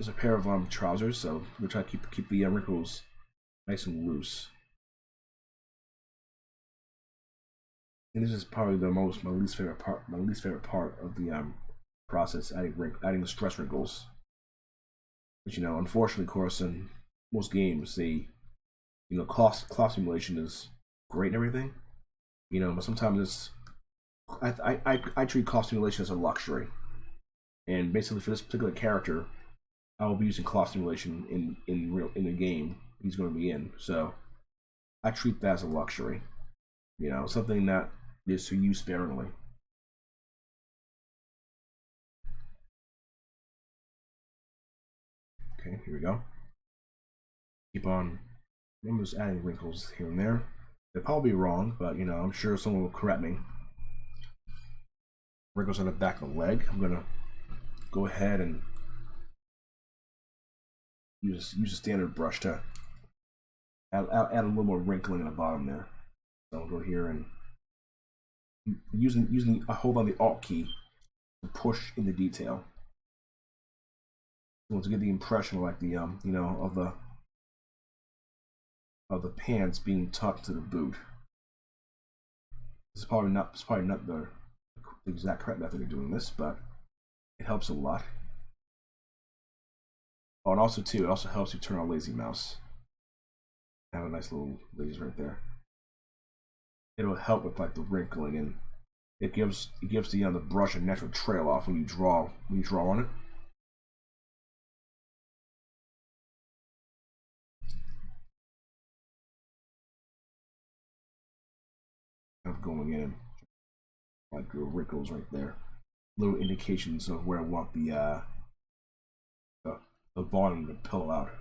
a pair of trousers, so we're trying to keep the wrinkles nice and loose. And this is probably my least favorite part of the process, adding the stress wrinkles. But, you know, unfortunately, of course, in most games, cloth simulation is great and everything, you know, but sometimes it's I treat cloth simulation as a luxury, and basically for this particular character, I will be using cloth simulation in the game he's going to be in. So I treat that as a luxury, you know, something that is to use sparingly. Okay, here we go. Keep on. I'm just adding wrinkles here and there. They're probably wrong, but, you know, I'm sure someone will correct me. Wrinkles on the back of the leg. I'm gonna go ahead and use a standard brush to add a little more wrinkling in the bottom there. So I'll go here and I hold on the Alt key to push in the detail. So to get the impression, like, the you know, of the pants being tucked to the boot. This is probably not the exact correct method of doing this, but it helps a lot. Oh, and also too, it also helps you turn on lazy mouse. Have a nice little laser right there. It'll help with, like, the wrinkling, and it gives the brush a natural trail off when you draw on it. Of going in, like, the wrinkles right there, little indications of where I want the volume to pillow out.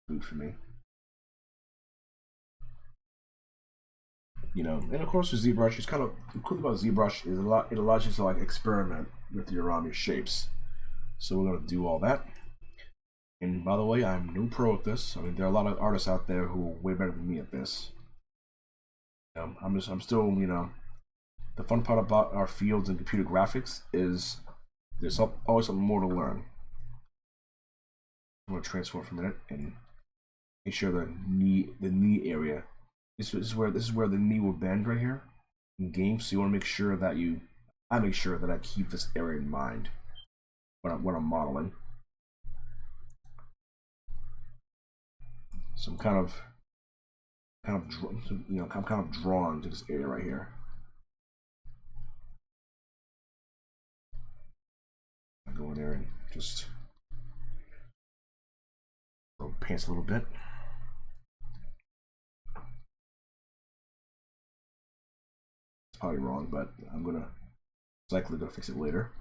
Good for me. You know, and of course with ZBrush, it's kind of the cool thing about ZBrush is it allows you to, like, experiment with your shapes. So we're gonna do all that. And by the way, I'm no pro at this. I mean, there are a lot of artists out there who are way better than me at this. I'm still, you know, the fun part about our fields in computer graphics is there's always something more to learn. I'm gonna transform for a minute and make sure the knee area. This is where the knee will bend right here in games. So you want to make sure that I make sure that I keep this area in mind when I'm modeling. So I'm kind of drawn to this area right here. I go in there and just pants a little bit. It's probably wrong, but I'm likely gonna fix it later.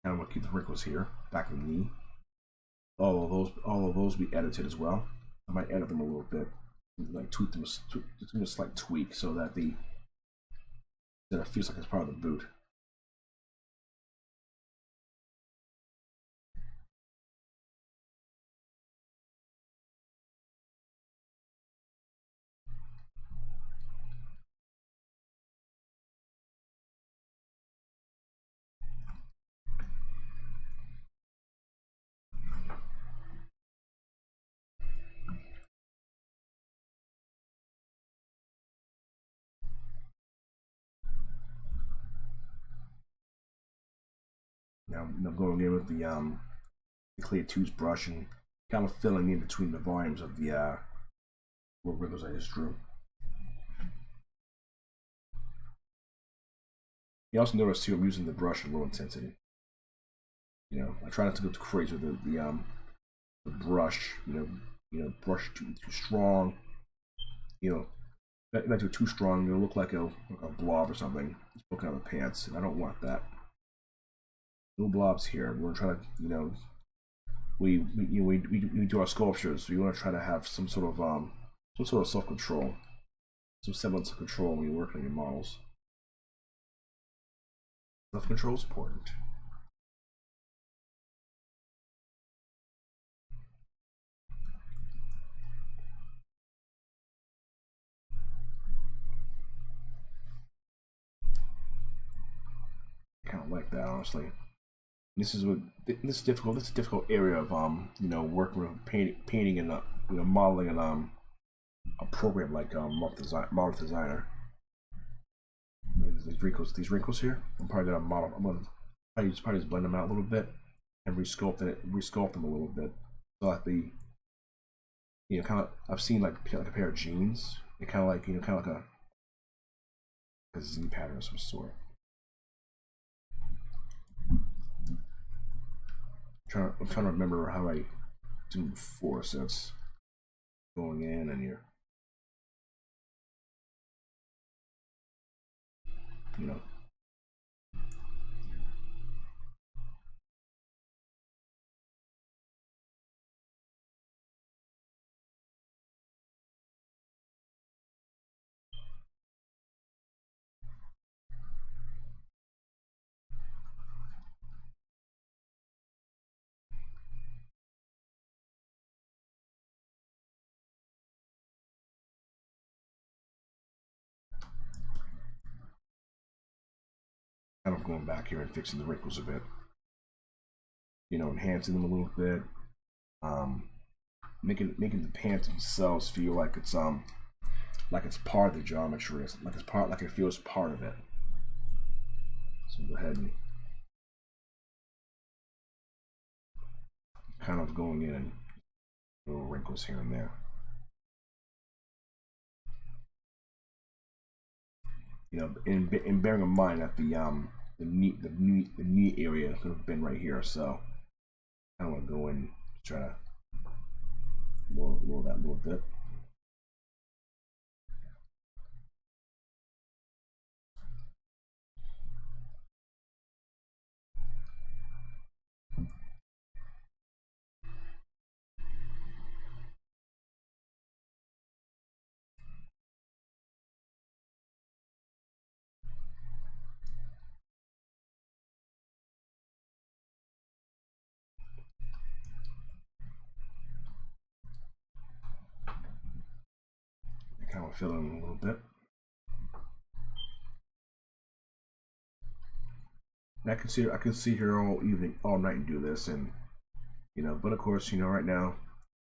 And I'm gonna keep the wrinkles here, back of the knee. All of those be edited as well. I might edit them a little bit, like tweak them, just a slight tweak so that it feels like it's part of the boot. I'm going in with the clear toothbrush and kind of filling in between the volumes of the little wrinkles I just drew. You also notice too, I'm using the brush at low intensity. I try not to go too crazy with the brush. Brush too strong. If I do it too strong, it'll look like a blob or something. It's poking out of the pants, and I don't want that. Little blobs here. We're trying to, we do our sculptures. So we want to try to have some sort of self-control, some semblance of control when you're working on your models. Self-control is important. I kind of like that, honestly. This is a difficult area of working with painting and modeling and a program like Model Designer. These wrinkles here. I'm probably gonna model. I'm gonna probably just blend them out a little bit and resculpt them a little bit. So like kind of I've seen like a pair of jeans. They kind of like a Z pattern of some sort. I'm trying to remember how I did before, so it's going in and you're kind of going back here and fixing the wrinkles a bit. Enhancing them a little bit. Making the pants themselves feel like it's part of the geometry, like it feels part of it. So go ahead and kind of going in and little wrinkles here and there. And bearing in mind that the knee area could have been right here, so I want to go in and try to lower that a little bit. Kind of fill in a little bit. And I can see here all evening, all night and do this, and but of course, right now,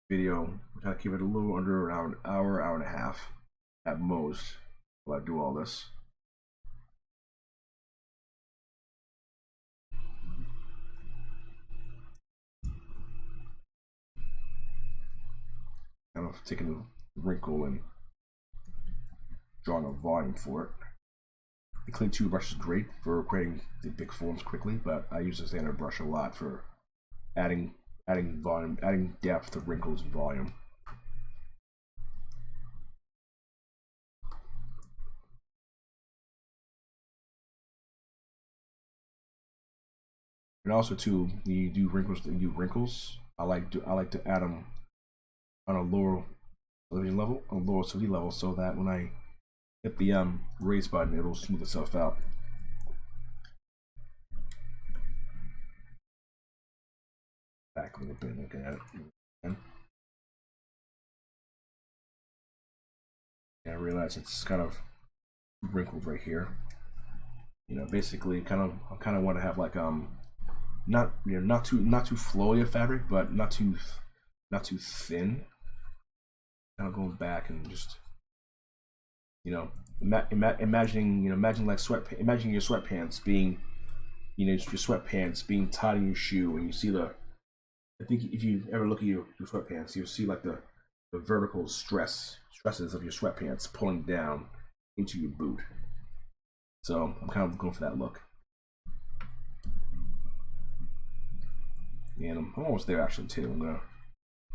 video, we're trying to keep it a little under around an hour and a half at most while I do all this. Kind of taking the wrinkle and drawing a volume for it. The clean tube brush is great for creating the big forms quickly, but I use the standard brush a lot for adding volume, adding depth to wrinkles and volume. And also too, when you do wrinkles, I like to add them on a lower solidity level, so that when I hit the raise button, it'll smooth itself out. Back a little bit, looking at it. And I realize it's kind of wrinkled right here. Basically, I kind of want to have like not too flowy a fabric, but not too thin. Kind of going back and just imagining your sweatpants being you know, your sweatpants being tied in your shoe, and you see the. I think if you ever look at your sweatpants, you'll see like the vertical stresses of your sweatpants pulling down into your boot. So I'm kind of going for that look. And I'm almost there actually too. I'm gonna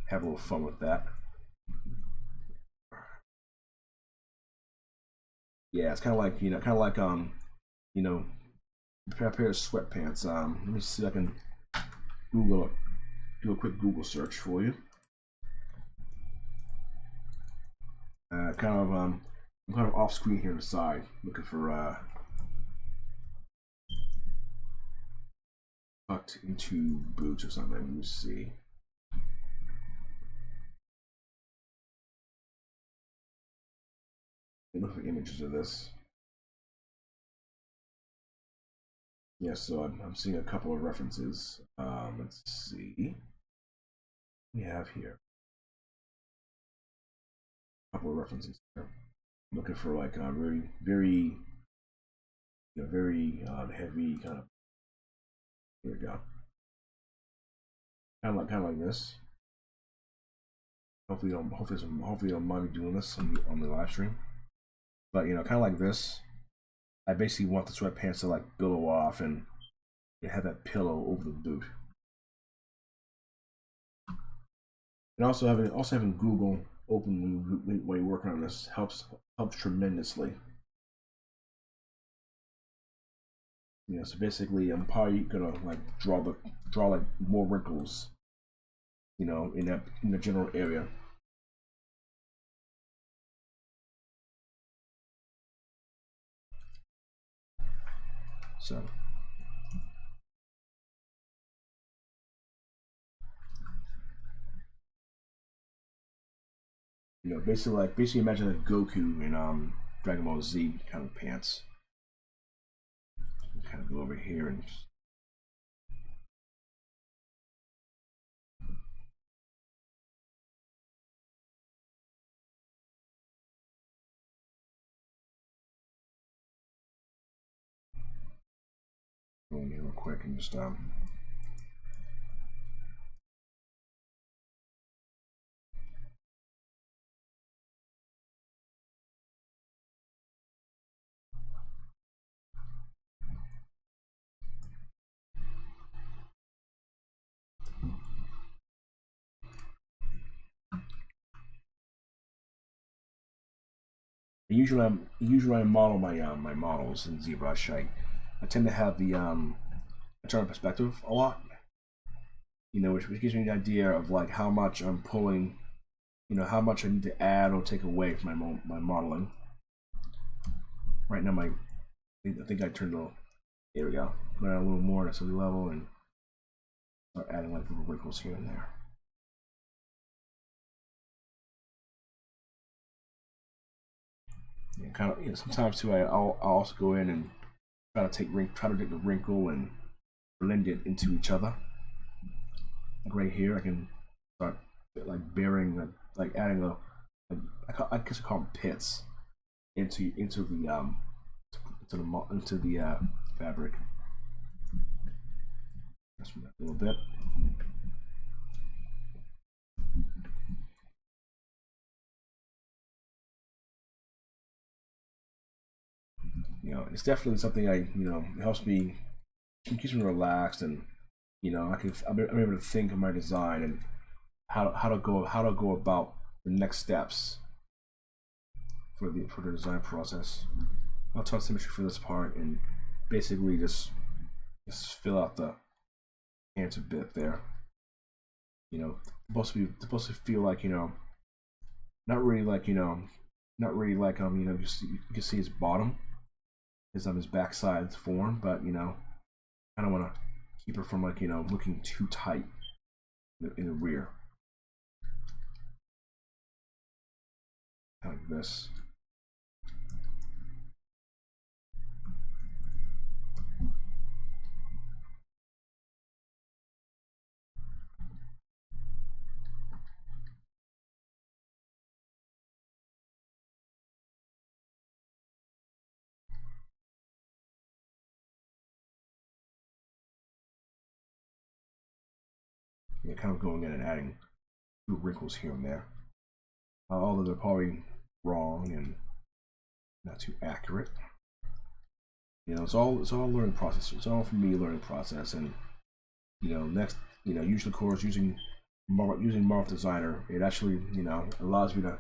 have a little fun with that. Yeah, it's kind of like, you know, you know, a pair of sweatpants. Let me see if I can do a quick Google search for you. I'm kind of off screen here on the side, looking for tucked into boots or something. Let me see. Look for images of this. Yeah, so I'm seeing a couple of references. Let's see. We have here a couple of references here. Looking for like a very heavy kind of. Here we go. Kind of like this. Hopefully you don't mind me doing this on the live stream. But you know, kind of like this. I basically want the sweatpants to like billow off and have that pillow over the boot. And also having Google open while you're working on this helps tremendously. You know, so basically, I'm probably gonna like draw like more wrinkles, you know, in the general area. So, you know, basically imagine a Goku in Dragon Ball Z kind of pants. Kind of go over here and. Go in here real quick and just usually I model my models in ZBrush. I tend to have the internal perspective a lot. You know, which gives me an idea of like how much I'm pulling, you know, how much I need to add or take away from my modeling. Right now, I think I turned a little. There we go. Go down a little more at some level and start adding like little wrinkles here and there. Yeah, kind of. You know, sometimes too, I'll also go in and try to take the wrinkle and blend it into each other. Like right here, I can start like bearing, like adding I guess I call them pits into the fabric. Just a little bit. You know, it's definitely something it helps me, it keeps me relaxed, and you know, I'm able to think of my design and how to go about the next steps for the design process. I'll touch symmetry for this part and basically just fill out the hands a bit there. You know, supposed to feel like, you know, not really like, you know, you can see his bottom, his backside form, but you know, I don't want to keep her from like, you know, looking too tight in the rear. Like this. yeah, kind of going in and adding a few wrinkles here and there. Although they're probably wrong and not too accurate. You know, it's all a learning process. It's all for me a learning process, and you know, next, you know, usually, of course, using Marvel Designer, it actually, you know, allows me to,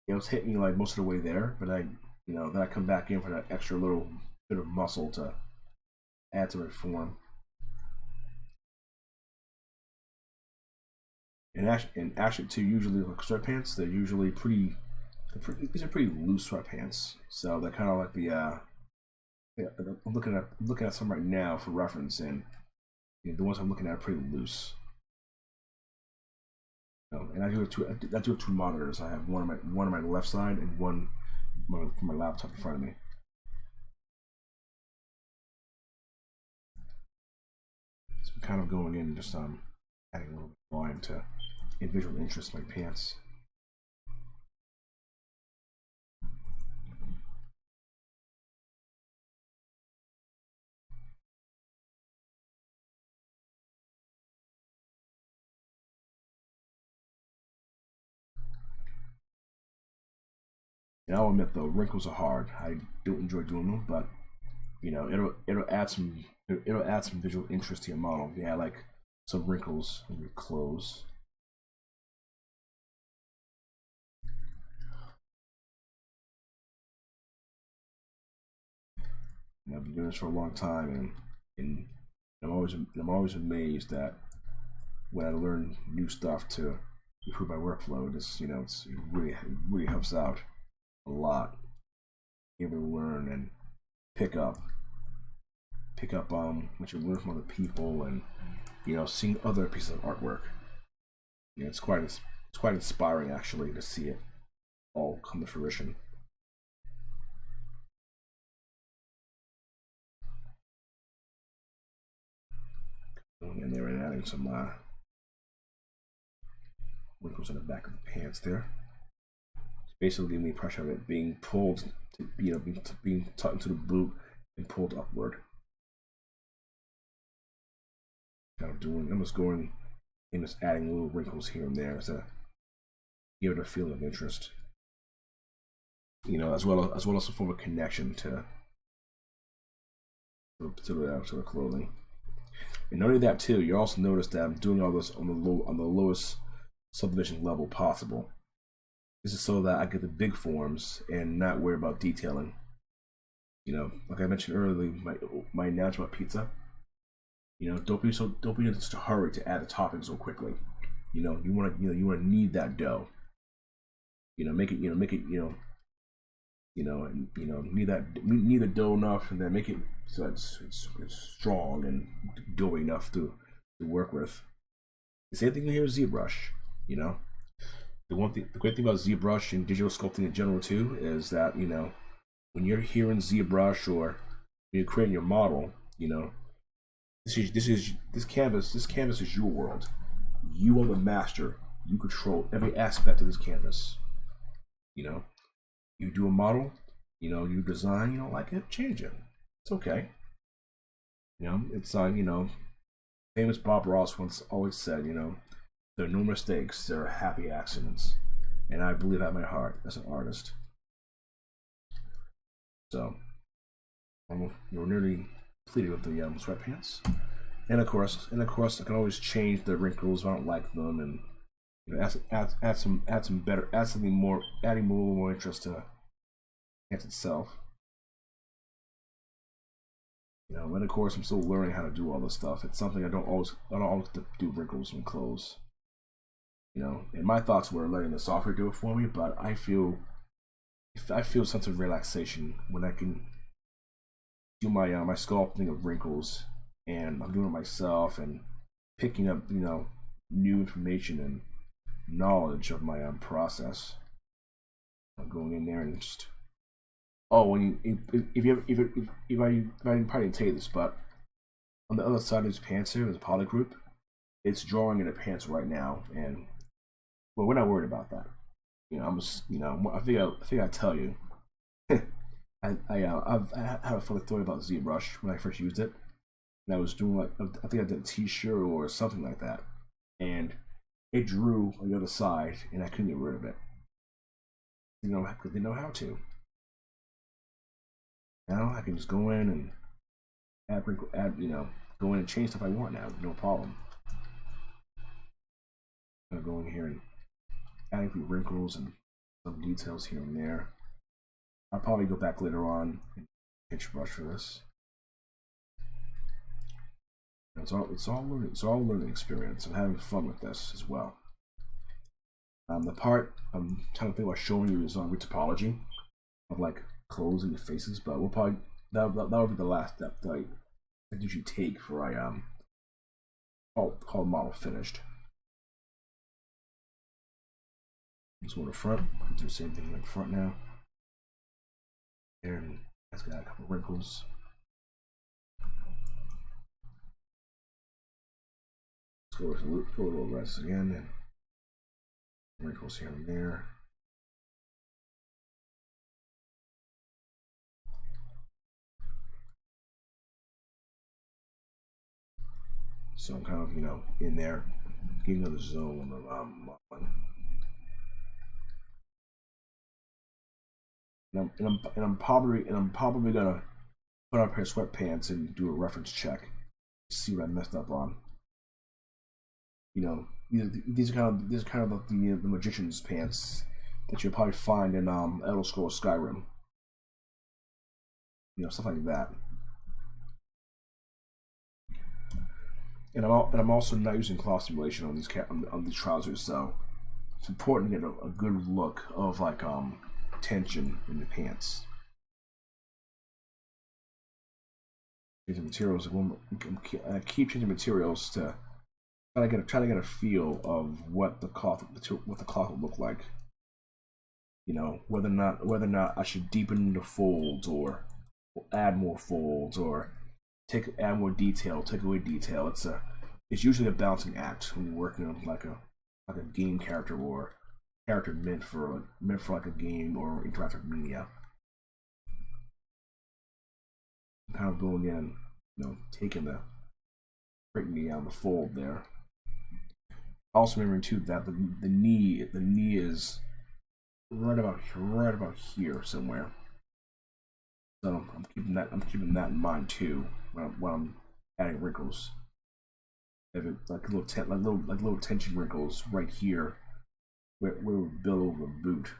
you know, it's hit me like most of the way there, but I, you know, then I come back in for that extra little bit of muscle to add to my form. And actually too, usually like sweatpants, they're usually these are pretty loose sweatpants. So they're kind of like the yeah, I'm looking at some right now for reference, and you know, the ones I'm looking at are pretty loose. And I do have two monitors. I have one on my left side and one for my laptop in front of me. So I'm kind of going in, just adding a little bit of volume to visual interest in my pants. And I'll admit though, wrinkles are hard. I don't enjoy doing them, but you know, it'll add some visual interest to your model. Yeah, like some wrinkles in your clothes. And I've been doing this for a long time, and I'm always amazed that when I learn new stuff to improve my workflow, it really helps out a lot. Able to learn and pick up what you learn from other people, and you know, seeing other pieces of artwork. You know, it's quite inspiring actually to see it all come to fruition. And they're adding some wrinkles in the back of the pants there. It's basically giving me pressure of it being pulled to, you know, being tucked into the boot and pulled upward. I'm just going and just adding little wrinkles here and there to give it a feeling of interest. You know, as well as a form of connection to the clothing. And not only that too, you also notice that I'm doing all this on the lowest subdivision level possible. This is so that I get the big forms and not worry about detailing. You know, like I mentioned earlier, my analogy about pizza. You know, don't be in such a hurry to add the toppings so quickly. You know, you want to knead that dough. You know, make it knead the dough enough, and then make it so it's strong and doughy enough to work with. The same thing here with ZBrush. You know, the great thing about ZBrush and digital sculpting in general too is that, you know, when you're here in ZBrush or when you're creating your model, you know, this canvas is your world. You are the master. You control every aspect of this canvas. You know, you do a model, you know, you design, you don't like it, change it. It's okay. You know, it's you know, famous Bob Ross once always said, you know, there are no mistakes, there are happy accidents. And I believe that in my heart as an artist. So you're nearly completed with the sweatpants. And of course, I can always change the wrinkles if I don't like them, and you know, add something more, adding a little more interest to the pants itself. You know, and of course, I'm still learning how to do all this stuff. It's something I don't always do wrinkles in clothes. You know, and my thoughts were letting the software do it for me, but I feel a sense of relaxation when I can do my sculpting of wrinkles, and I'm doing it myself and picking up, you know, new information and knowledge of my process. I'm going in there and just when you if I probably didn't tell you this, but on the other side of his pants here, there's a poly group. It's drawing in the pants right now, and well, we're not worried about that. You know, I'm just, you know, I think I tell you. I've had a funny story about ZBrush when I first used it, and I was doing like, I think I did a T-shirt or something like that, and it drew on the other side, and I couldn't get rid of it. You know, because they know how to. Now I can just go in and add, you know, go in and change stuff I want now, no problem. I'm gonna go in here and add a few wrinkles and some details here and there. I'll probably go back later on and pinch brush for this. It's all learning experience. I'm having fun with this as well. The part I'm trying to think about showing you is on topology of like clothes and faces, but we'll probably that will be the last step that I usually take for call model finished. Let's go to the front. Do the same thing in the front now. And it's got a couple of wrinkles. Let's go with a little rest again, and wrinkles here and there. So I'm kind of, you know, in there, getting in the zone of modeling. And I'm probably gonna put on a pair of sweatpants and do a reference check, see what I messed up on. You know, these are kind of the magician's pants that you'll probably find in Elder Scrolls Skyrim. You know, stuff like that. And I'm also not using cloth simulation on these trousers, so it's important to get a good look of like tension in the pants. Changing materials. I keep changing materials to try to get a feel of what the cloth would look like. You know, whether or not I should deepen the folds or add more folds or add more detail, take away detail. It's usually a balancing act when you're working on like a game character or character meant for like a game or interactive media. I'm kind of going in, you know, breaking the fold there. Also remembering too that the knee is right about here somewhere. So I'm keeping that in mind too when I'm adding wrinkles. Like little tension wrinkles right here where we would build over the boot.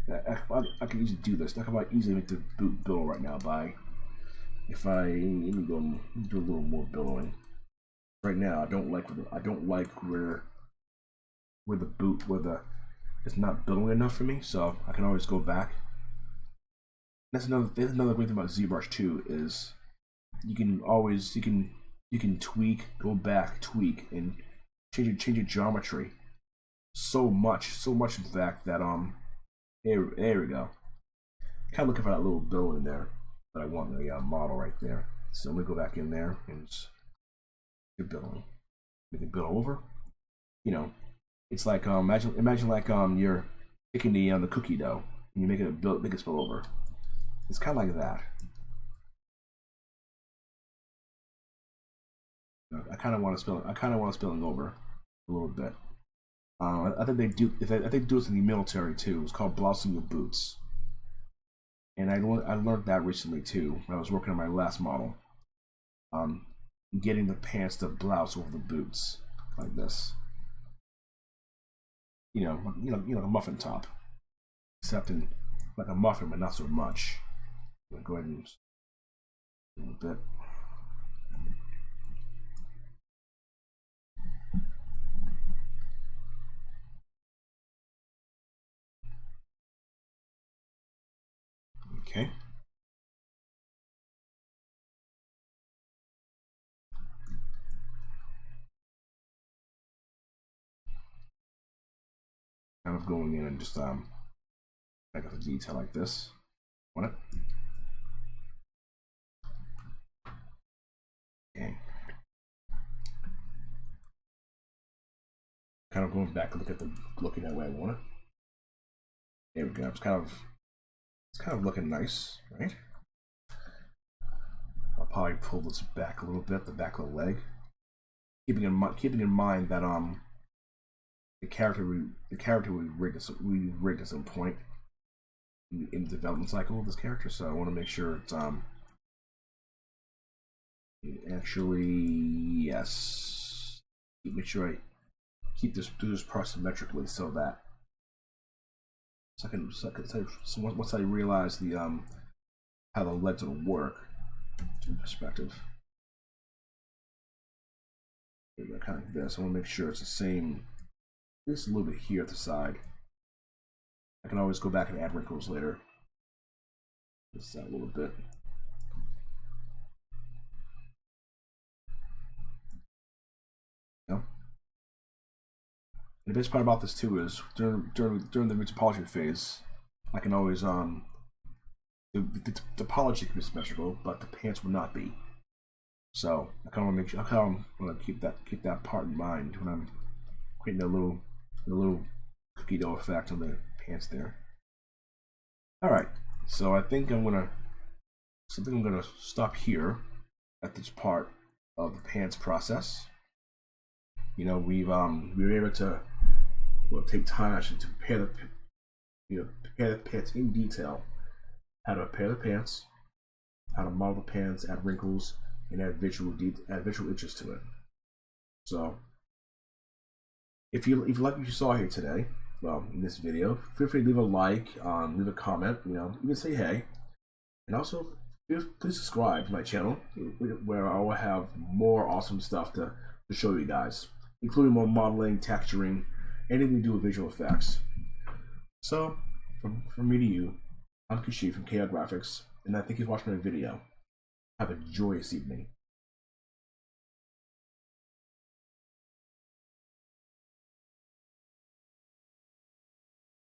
I can easily do this. I can easily make the boot billow right now by if I let me go do a little more billowing. Right now I don't like where the boot it's not billowing enough for me, so I can always go back. That's another great thing about ZBrush too is you can tweak, go back, tweak, and change your geometry so much in fact that there we go. Kind of looking for that little bill in there that I want in the model right there. So I'm gonna go back in there and just get billowing. Make it bill over. You know, it's like imagine like you're taking the cookie dough and you make it spill over. It's kind of like that. I kind of want to spilling over a little bit. I think they do. I think they do this in the military too. It's called blousing your boots, and I learned that recently too when I was working on my last model. Getting the pants to blouse over the boots like this. You know, a muffin top, except in like a muffin, but not so much. I'm gonna go ahead and a little bit. Okay. Kind of going in and just make up a detail like this. Want it? Okay. Kind of going back and looking that way I want it. There we go. It's kind of looking nice, right? I'll probably pull this back a little bit, the back of the leg. keeping in mind that the character we rigged at some point in the development cycle of this character, so I want to make sure it's actually, yes, make sure I do this part symmetrically so that once I realize the how the legs will work in perspective. Kind of like this. I want to make sure it's the same. Just a little bit here at the side. I can always go back and add wrinkles later. Just that a little bit. No. The best part about this too is during the topology phase, I can always the topology can be symmetrical, but the pants will not be. So I kind of want to make sure I want to keep that part in mind when I'm creating a little cookie dough effect on the pants there. All right, so I think I'm gonna stop here at this part of the pants process. You know, we were able to take time actually to prepare the pants in detail. How to prepare the pants, how to model the pants, add wrinkles, and add visual interest to it. So, if you like what you saw here today, well, in this video, feel free to leave a like, leave a comment, even say hey, and also please subscribe to my channel, where I will have more awesome stuff to show you guys, including more modeling, texturing, anything to do with visual effects. So, from me to you, I'm Kashif from KRGraphics, and I thank you for watching my video. Have a joyous evening.